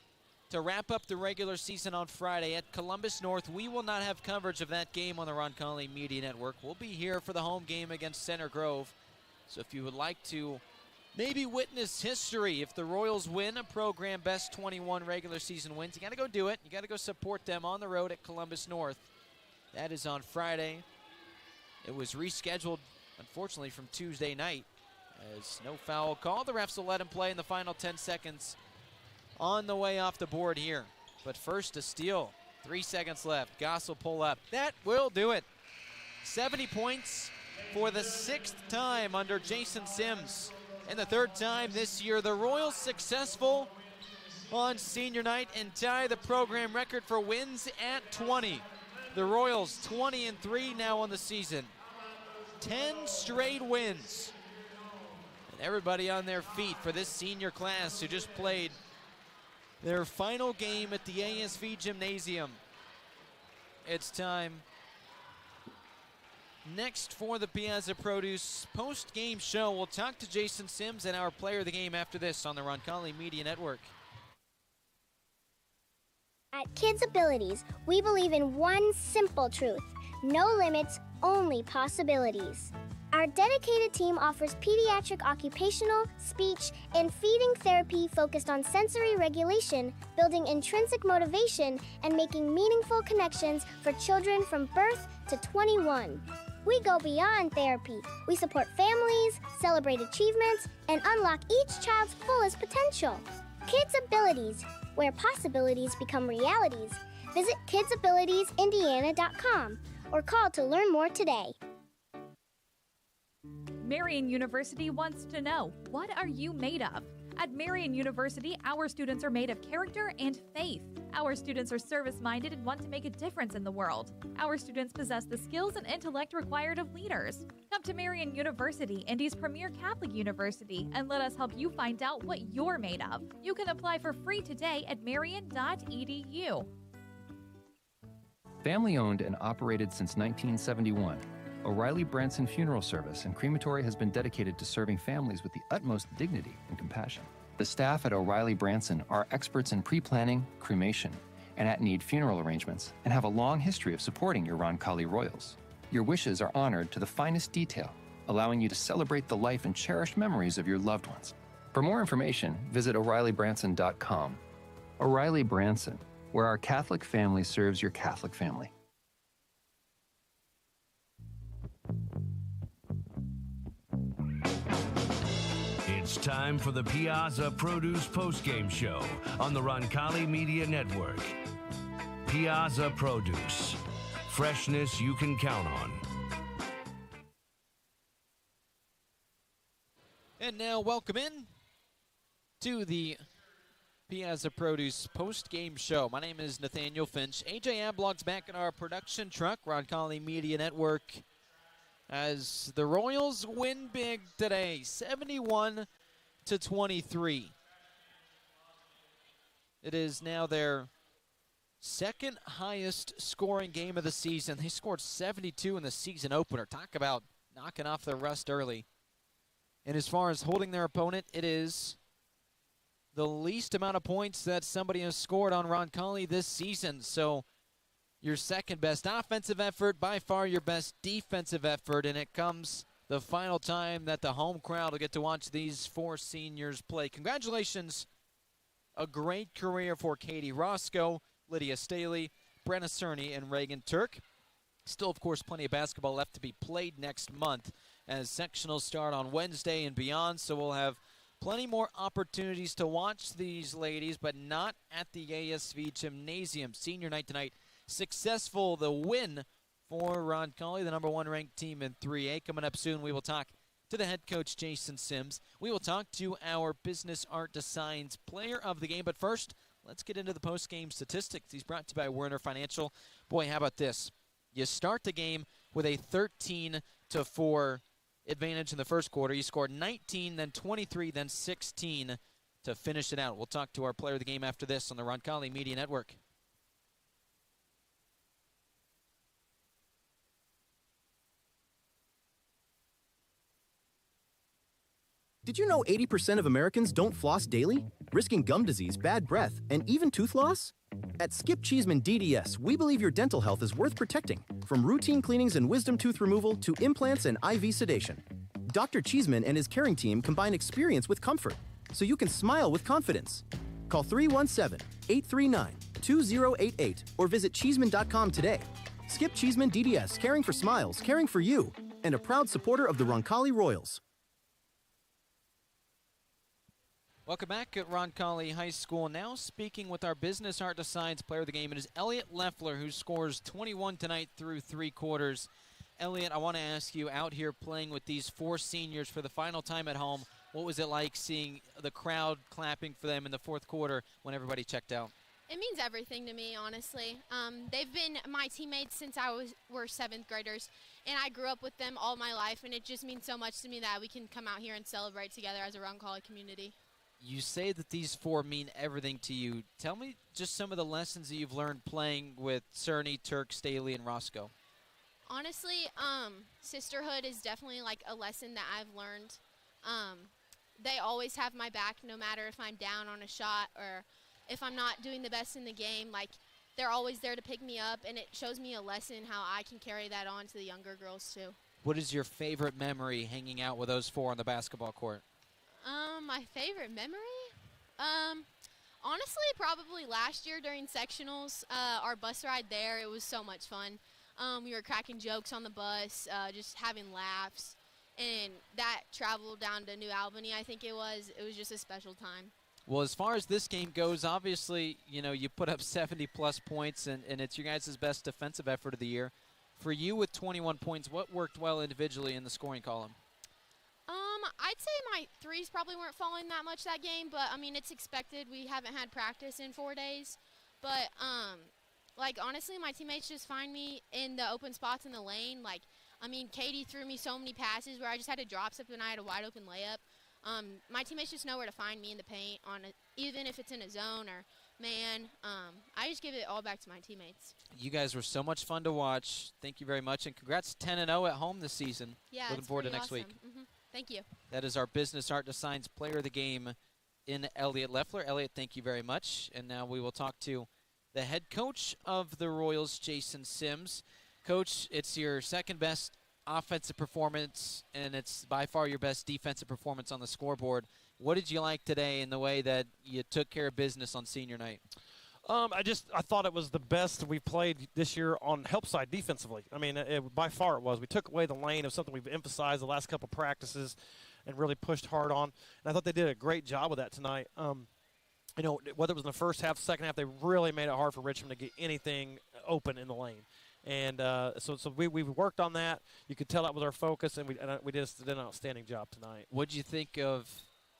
to wrap up the regular season on Friday at Columbus North. We will not have coverage of that game on the Roncalli Media Network. We'll be here for the home game against Center Grove. So if you would like to maybe witness history, if the Royals win a program best 21 regular season wins, you got to go do it. You got to go support them on the road at Columbus North. That is on Friday. It was rescheduled, unfortunately, from Tuesday night. As no foul call, the refs will let him play in the final 10 seconds on the way off the board here. But first, a steal. 3 seconds left. Goss will pull up. That will do it. 70 points for the 6th time under Jason Sims. And the 3rd time this year. The Royals successful on senior night and tie the program record for wins at 20. The Royals 20-3 now on the season. 10 straight wins. And everybody on their feet for this senior class who just played their final game at the ASV Gymnasium. It's time next for the Piazza Produce post-game show. We'll talk to Jason Sims and our player of the game after this on the Roncalli Media Network. At Kids Abilities, we believe in one simple truth: no limits, only possibilities. Our dedicated team offers pediatric occupational, speech, and feeding therapy focused on sensory regulation, building intrinsic motivation, and making meaningful connections for children from birth to 21. We go beyond therapy. We support families, celebrate achievements, and unlock each child's fullest potential. Kids Abilities, where possibilities become realities. Visit kidsabilitiesindiana.com or call to learn more today. Marian University wants to know, what are you made of? At Marian University, our students are made of character and faith. Our students are service-minded and want to make a difference in the world. Our students possess the skills and intellect required of leaders. Come to Marian University, Indy's premier Catholic university, and let us help you find out what you're made of. You can apply for free today at marian.edu. Family owned and operated since 1971, O'Reilly Branson Funeral Service and Crematory has been dedicated to serving families with the utmost dignity and compassion. The staff at O'Reilly Branson are experts in pre-planning, cremation, and at-need funeral arrangements, and have a long history of supporting your Roncalli Royals. Your wishes are honored to the finest detail, allowing you to celebrate the life and cherished memories of your loved ones. For more information, visit O'ReillyBranson.com. O'Reilly Branson, where our Catholic family serves your Catholic family. It's time for the Piazza Produce postgame show on the Roncalli Media Network. Piazza Produce. Freshness you can count on. And now welcome in to the Piazza Produce post-game show. My name is Nathaniel Finch. AJ Ablog's back in our production truck, Roncalli Media Network, as the Royals win big today, 71-23. It is now their second highest scoring game of the season. They scored 72 in the season opener. Talk about knocking off the rust early. And as far as holding their opponent, it is the least amount of points that somebody has scored on Roncalli this season. So your second best offensive effort, by far your best defensive effort, and it comes the final time that the home crowd will get to watch these four seniors play. Congratulations. A great career for Katie Roscoe, Lydia Staley, Brenna Cerny, and Reagan Turk. Still, of course, plenty of basketball left to be played next month as sectionals start on Wednesday and beyond, so we'll have plenty more opportunities to watch these ladies, but not at the ASV Gymnasium. Senior night tonight, successful, the win for Roncalli, the number one ranked team in 3A. Coming up soon, we will talk to the head coach, Jason Sims. We will talk to our Business Art Designs player of the game, but first, let's get into the post-game statistics. He's brought to you by Werner Financial. Boy, how about this? You start the game with a 13-4 advantage in the first quarter. You scored 19, then 23, then 16 to finish it out. We'll talk to our player of the game after this on the Roncalli Media Network. Did you know 80% of Americans don't floss daily, risking gum disease, bad breath, and even tooth loss? At Skip Cheeseman DDS, we believe your dental health is worth protecting, from routine cleanings and wisdom tooth removal to implants and IV sedation. Dr. Cheeseman and his caring team combine experience with comfort, so you can smile with confidence. Call 317-839-2088 or visit Cheeseman.com today. Skip Cheeseman DDS, caring for smiles, caring for you, and a proud supporter of the Roncalli Royals. Welcome back at Roncalli High School. Now speaking with our Business Art Designs player of the game, it is Elliot Leffler, who scores 21 tonight through 3 quarters. Elliot, I want to ask you, out here playing with these four seniors for the final time at home, what was it like seeing the crowd clapping for them in the fourth quarter when everybody checked out? It means everything to me, honestly. They've been my teammates since we're 7th graders, and I grew up with them all my life, and it just means so much to me that we can come out here and celebrate together as a Roncalli community. You say that these four mean everything to you. Tell me just some of the lessons that you've learned playing with Cerny, Turk, Staley, and Roscoe. Honestly, sisterhood is definitely like a lesson that I've learned. They always have my back no matter if I'm down on a shot or if I'm not doing the best in the game. Like, they're always there to pick me up, and it shows me a lesson how I can carry that on to the younger girls too. What is your favorite memory hanging out with those four on the basketball court? My favorite memory? Honestly, probably last year during sectionals, our bus ride there, it was so much fun. We were cracking jokes on the bus, just having laughs, and that travel down to New Albany, I think it was just a special time. Well, as far as this game goes, obviously, you know, you put up 70-plus points, and it's your guys' best defensive effort of the year. For you with 21 points, what worked well individually in the scoring column? I'd say my threes probably weren't falling that much that game, but, I mean, it's expected. We haven't had practice in 4 days. But, like, honestly, my teammates just find me in the open spots in the lane. Like, I mean, Katie threw me so many passes where I just had to drop something and I had a wide-open layup. My teammates just know where to find me in the paint, even if it's in a zone or man. I just give it all back to my teammates. You guys were so much fun to watch. Thank you very much, and congrats 10-0 at home this season. Yeah, looking forward to next awesome. week. Thank you. That is our Business Art Designs Player of the Game in Elliot Leffler. Elliot, thank you very much. And now we will talk to the head coach of the Royals, Jason Sims. Coach, it's your second best offensive performance, and it's by far your best defensive performance on the scoreboard. What did you like today in the way that you took care of business on senior night? I thought it was the best we've played this year on help side defensively. I mean, by far it was. We took away the lane of something we've emphasized the last couple practices and really pushed hard on. And I thought they did a great job with that tonight. You know, whether it was in the first half, second half, they really made it hard for Richmond to get anything open in the lane. And so we worked on that. You could tell that was our focus, and we did an outstanding job tonight. What did you think of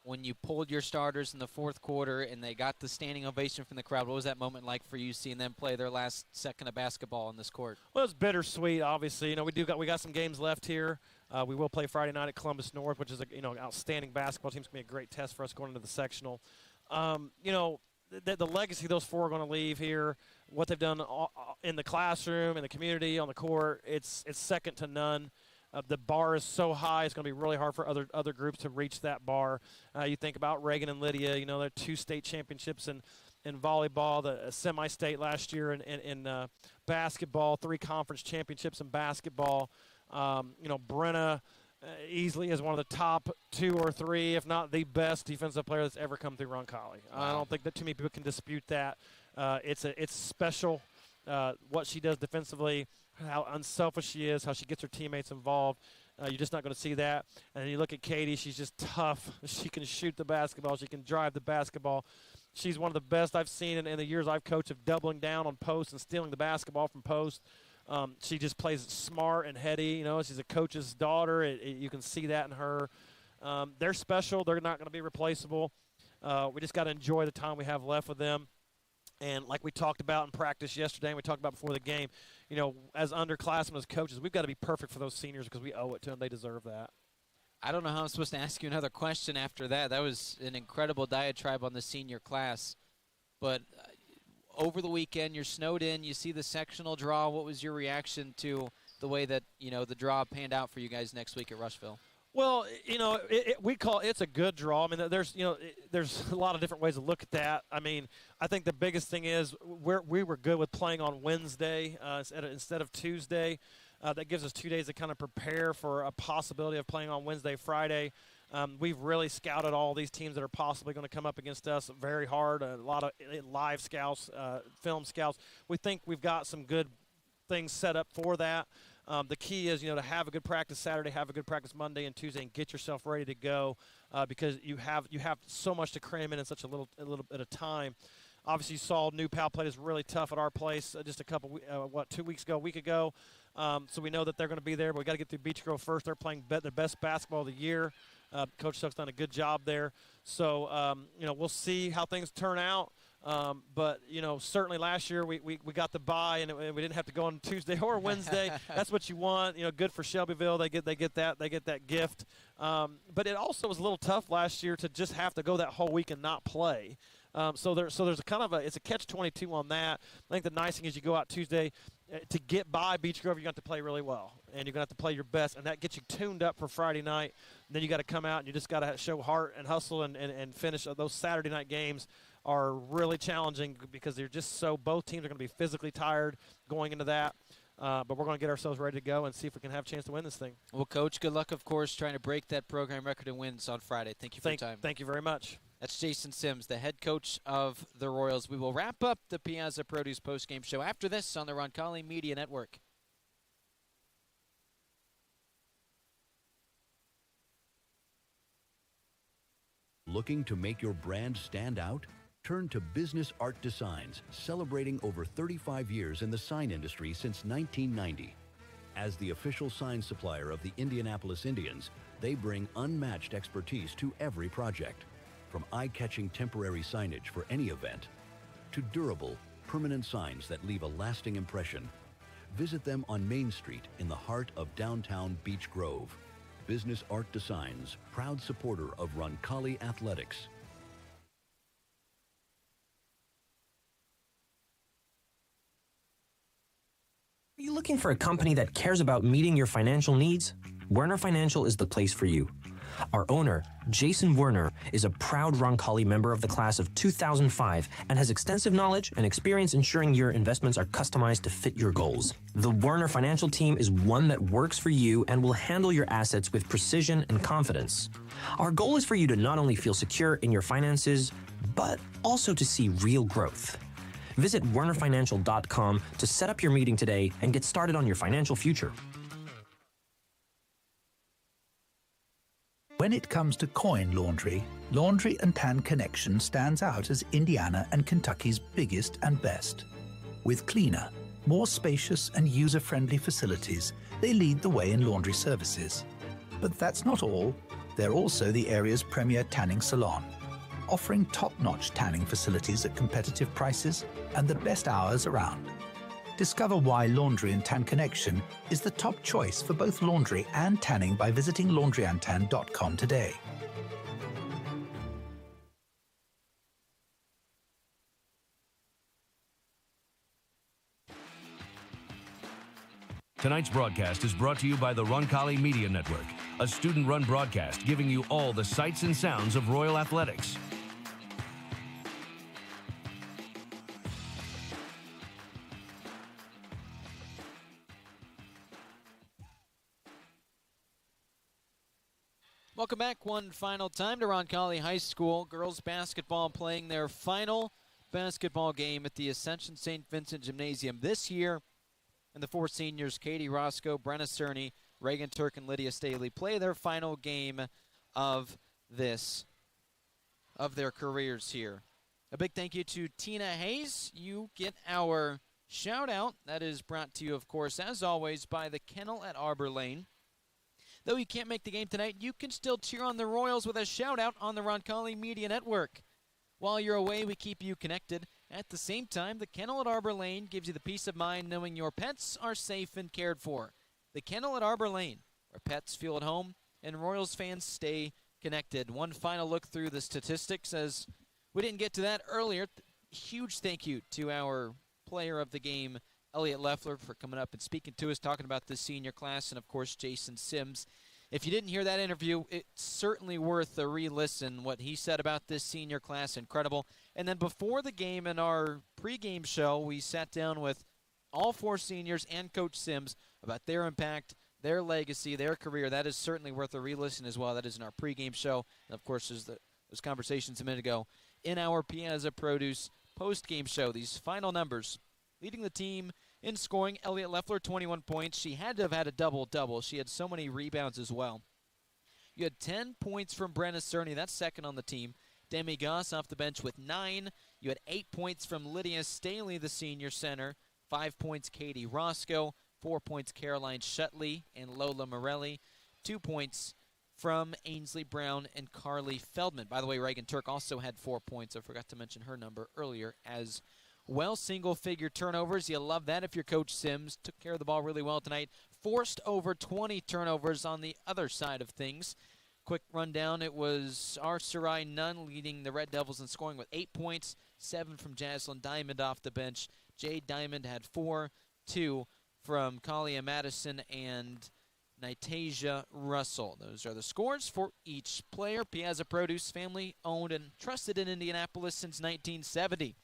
when you pulled your starters in the fourth quarter and they got the standing ovation from the crowd? What was that moment like for you, seeing them play their last second of basketball on this court? Well, it's bittersweet, obviously. You know, we got some games left here. We will play Friday night at Columbus North, which is an outstanding basketball team. It's going to be a great test for us going into the sectional. You know, the legacy those four are going to leave here, what they've done in the classroom, in the community, on the court, it's second to none. The bar is so high, it's going to be really hard for other groups to reach that bar. You think about Reagan and Lydia, you know, they're 2 state championships in volleyball, the semi-state last year in basketball, 3 conference championships in basketball. You know, Brenna easily is one of the top 2 or 3, if not the best defensive player that's ever come through Roncalli. Wow. I don't think that too many people can dispute that. It's special what she does defensively, how unselfish she is, how she gets her teammates involved. You're just not going to see that. And then you look at Katie, she's just tough. She can shoot the basketball. She can drive the basketball. She's one of the best I've seen in the years I've coached of doubling down on post and stealing the basketball from post. She just plays smart and heady. You know, she's a coach's daughter. You can see that in her. They're special. They're not going to be replaceable. We just got to enjoy the time we have left with them. And like we talked about in practice yesterday and we talked about before the game, you know, as underclassmen, as coaches, we've got to be perfect for those seniors because we owe it to them. They deserve that. I don't know how I'm supposed to ask you another question after that. That was an incredible diatribe on the senior class. But over the weekend, you're snowed in. You see the sectional draw. What was your reaction to the way that, you know, the draw panned out for you guys next week at Rushville? Well, you know, we call it's a good draw. I mean, there's a lot of different ways to look at that. I mean, I think the biggest thing is we were good with playing on Wednesday instead of Tuesday. That gives us 2 days to kind of prepare for a possibility of playing on Wednesday, Friday. We've really scouted all these teams that are possibly going to come up against us very hard. A lot of live scouts, film scouts. We think we've got some good things set up for that. The key is, you know, to have a good practice Saturday, have a good practice Monday and Tuesday, and get yourself ready to go because you have so much to cram in such a little bit of time. Obviously, you saw New Pal played us really tough at our place just a week ago. So we know that they're going to be there, but we got to get through Beech Grove first. They're playing their best basketball of the year. Coach Suck's done a good job there. So, you know, we'll see how things turn out. But, you know, certainly last year we got the bye and we didn't have to go on Tuesday or Wednesday. That's what you want. You know, good for Shelbyville. They get that gift. But it also was a little tough last year to just have to go that whole week and not play. So there's a kind of it's a catch-22 on that. I think the nice thing is you go out Tuesday to get by Beech Grove, you're going to have to play really well, and you're going to have to play your best, and that gets you tuned up for Friday night. And then you got to come out and you just got to show heart and hustle and finish. Those Saturday night games are really challenging because they're just both teams are going to be physically tired going into that. But we're going to get ourselves ready to go and see if we can have a chance to win this thing. Well, Coach, good luck, of course, trying to break that program record and wins on Friday. Thank you for your time. Thank you very much. That's Jason Sims, the head coach of the Royals. We will wrap up the Piazza Produce postgame show after this on the Roncalli Media Network. Looking to make your brand stand out? Turn to Business Art Designs, celebrating over 35 years in the sign industry since 1990. As the official sign supplier of the Indianapolis Indians, they bring unmatched expertise to every project. From eye-catching temporary signage for any event to durable, permanent signs that leave a lasting impression. Visit them on Main Street in the heart of downtown Beech Grove. Business Art Designs, proud supporter of Roncalli Athletics. Are you looking for a company that cares about meeting your financial needs? Werner Financial is the place for you. Our owner, Jason Werner, is a proud Roncalli member of the class of 2005 and has extensive knowledge and experience ensuring your investments are customized to fit your goals. The Werner Financial team is one that works for you and will handle your assets with precision and confidence. Our goal is for you to not only feel secure in your finances, but also to see real growth. Visit wernerfinancial.com to set up your meeting today and get started on your financial future. When it comes to coin laundry, Laundry and Tan Connection stands out as Indiana and Kentucky's biggest and best. With cleaner, more spacious and user-friendly facilities, they lead the way in laundry services. But that's not all. They're also the area's premier tanning salon, offering top-notch tanning facilities at competitive prices and the best hours around. Discover why Laundry and Tan Connection is the top choice for both laundry and tanning by visiting laundryandtan.com today. Tonight's broadcast is brought to you by the Roncalli Media Network, a student-run broadcast giving you all the sights and sounds of Royal Athletics. Welcome back one final time to Roncalli High School. Girls basketball playing their final basketball game at the Ascension St. Vincent Gymnasium this year. And the four seniors, Katie Roscoe, Brenna Cerny, Reagan Turk, and Lydia Staley, play their final game of their careers here. A big thank you to Tina Hayes. You get our shout out. That is brought to you, of course, as always, by the Kennel at Arbor Lane. Though you can't make the game tonight, you can still cheer on the Royals with a shout-out on the Roncalli Media Network. While you're away, we keep you connected. At the same time, the Kennel at Arbor Lane gives you the peace of mind knowing your pets are safe and cared for. The Kennel at Arbor Lane, where pets feel at home and Royals fans stay connected. One final look through the statistics, as we didn't get to that earlier. Huge thank you to our player of the game, Elliot Leffler, for coming up and speaking to us, talking about this senior class, and, of course, Jason Sims. If you didn't hear that interview, it's certainly worth a re-listen. What he said about this senior class, incredible. And then before the game in our pregame show, we sat down with all four seniors and Coach Sims about their impact, their legacy, their career. That is certainly worth a re-listen as well. That is in our pregame show. And, of course, there's those conversations a minute ago in our Piazza Produce postgame show. These final numbers. Leading the team in scoring, Elliot Leffler, 21 points. She had to have had a double-double. She had so many rebounds as well. You had 10 points from Brenna Cerny. That's second on the team. Demi Goss off the bench with 9. You had 8 points from Lydia Staley, the senior center. 5 points, Katie Roscoe. 4 points, Caroline Shutley and Lola Morelli. 2 points from Ainsley Brown and Carly Feldman. By the way, Reagan Turk also had 4 points. I forgot to mention her number earlier as well. Single-figure turnovers. You love that if you're Coach Sims. Took care of the ball really well tonight. Forced over 20 turnovers on the other side of things. Quick rundown. It was Sarai Nunn leading the Red Devils in scoring with 8 points. 7 from Jaslyn Diamond off the bench. Jade Diamond had 4. 2 from Kalia Madison and Nitasia Russell. Those are the scores for each player. Piazza Produce, family owned and trusted in Indianapolis since 1970.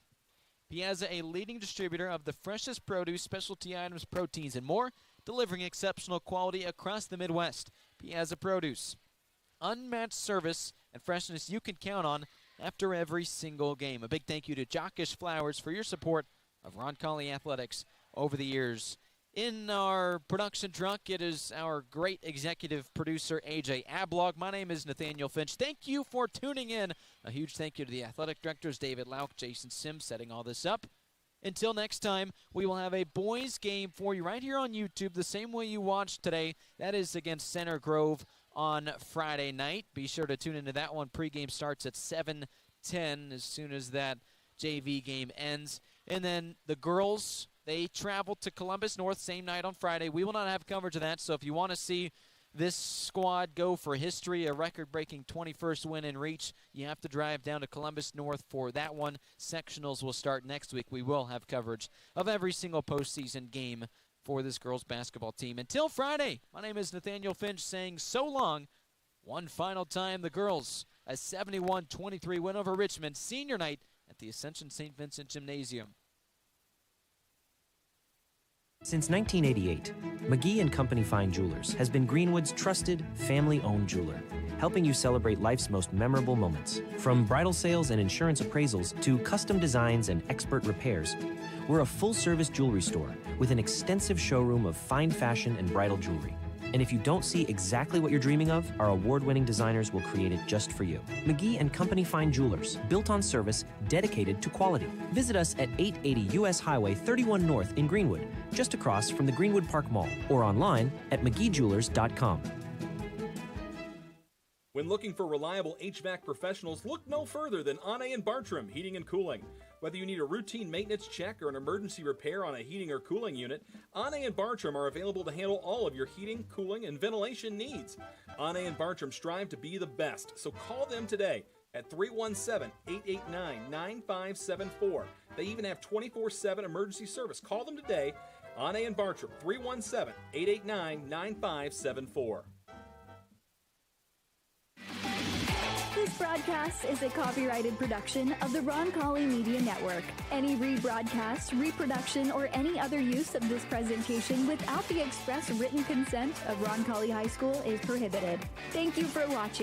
Piazza, a leading distributor of the freshest produce, specialty items, proteins, and more, delivering exceptional quality across the Midwest. Piazza Produce, unmatched service and freshness you can count on after every single game. A big thank you to Jockish Flowers for your support of Roncalli Athletics over the years. In our production truck, it is our great executive producer, AJ Ablog. My name is Nathaniel Finch. Thank you for tuning in. A huge thank you to the athletic directors, David Lauk, Jason Sims, setting all this up. Until next time, we will have a boys game for you right here on YouTube, the same way you watched today. That is against Center Grove on Friday night. Be sure to tune into that one. Pregame starts at 7:10 as soon as that JV game ends. And then the girls, they travel to Columbus North same night on Friday. We will not have coverage of that, so if you want to see this squad go for history, a record-breaking 21st win in Reach, you have to drive down to Columbus North for that one. Sectionals will start next week. We will have coverage of every single postseason game for this girls basketball team. Until Friday, my name is Nathaniel Finch saying so long. One final time, the girls, a 71-23 win over Richmond senior night at the Ascension St. Vincent Gymnasium. Since 1988, McGee & Company Fine Jewelers has been Greenwood's trusted, family-owned jeweler, helping you celebrate life's most memorable moments. From bridal sales and insurance appraisals to custom designs and expert repairs, we're a full-service jewelry store with an extensive showroom of fine fashion and bridal jewelry. And if you don't see exactly what you're dreaming of, our award-winning designers will create it just for you. McGee & Company Fine Jewelers, built on service, dedicated to quality. Visit us at 880 U.S. Highway 31 North in Greenwood, just across from the Greenwood Park Mall, or online at mcgeejewelers.com. When looking for reliable HVAC professionals, look no further than Ane & Bartram Heating and Cooling. Whether you need a routine maintenance check or an emergency repair on a heating or cooling unit, Ane & Bartram are available to handle all of your heating, cooling, and ventilation needs. Ane & Bartram strive to be the best, so call them today at 317-889-9574. They even have 24/7 emergency service. Call them today, Ane & Bartram, 317-889-9574. This broadcast is a copyrighted production of the Roncalli Media Network. Any rebroadcast, reproduction, or any other use of this presentation without the express written consent of Roncalli High School is prohibited. Thank you for watching.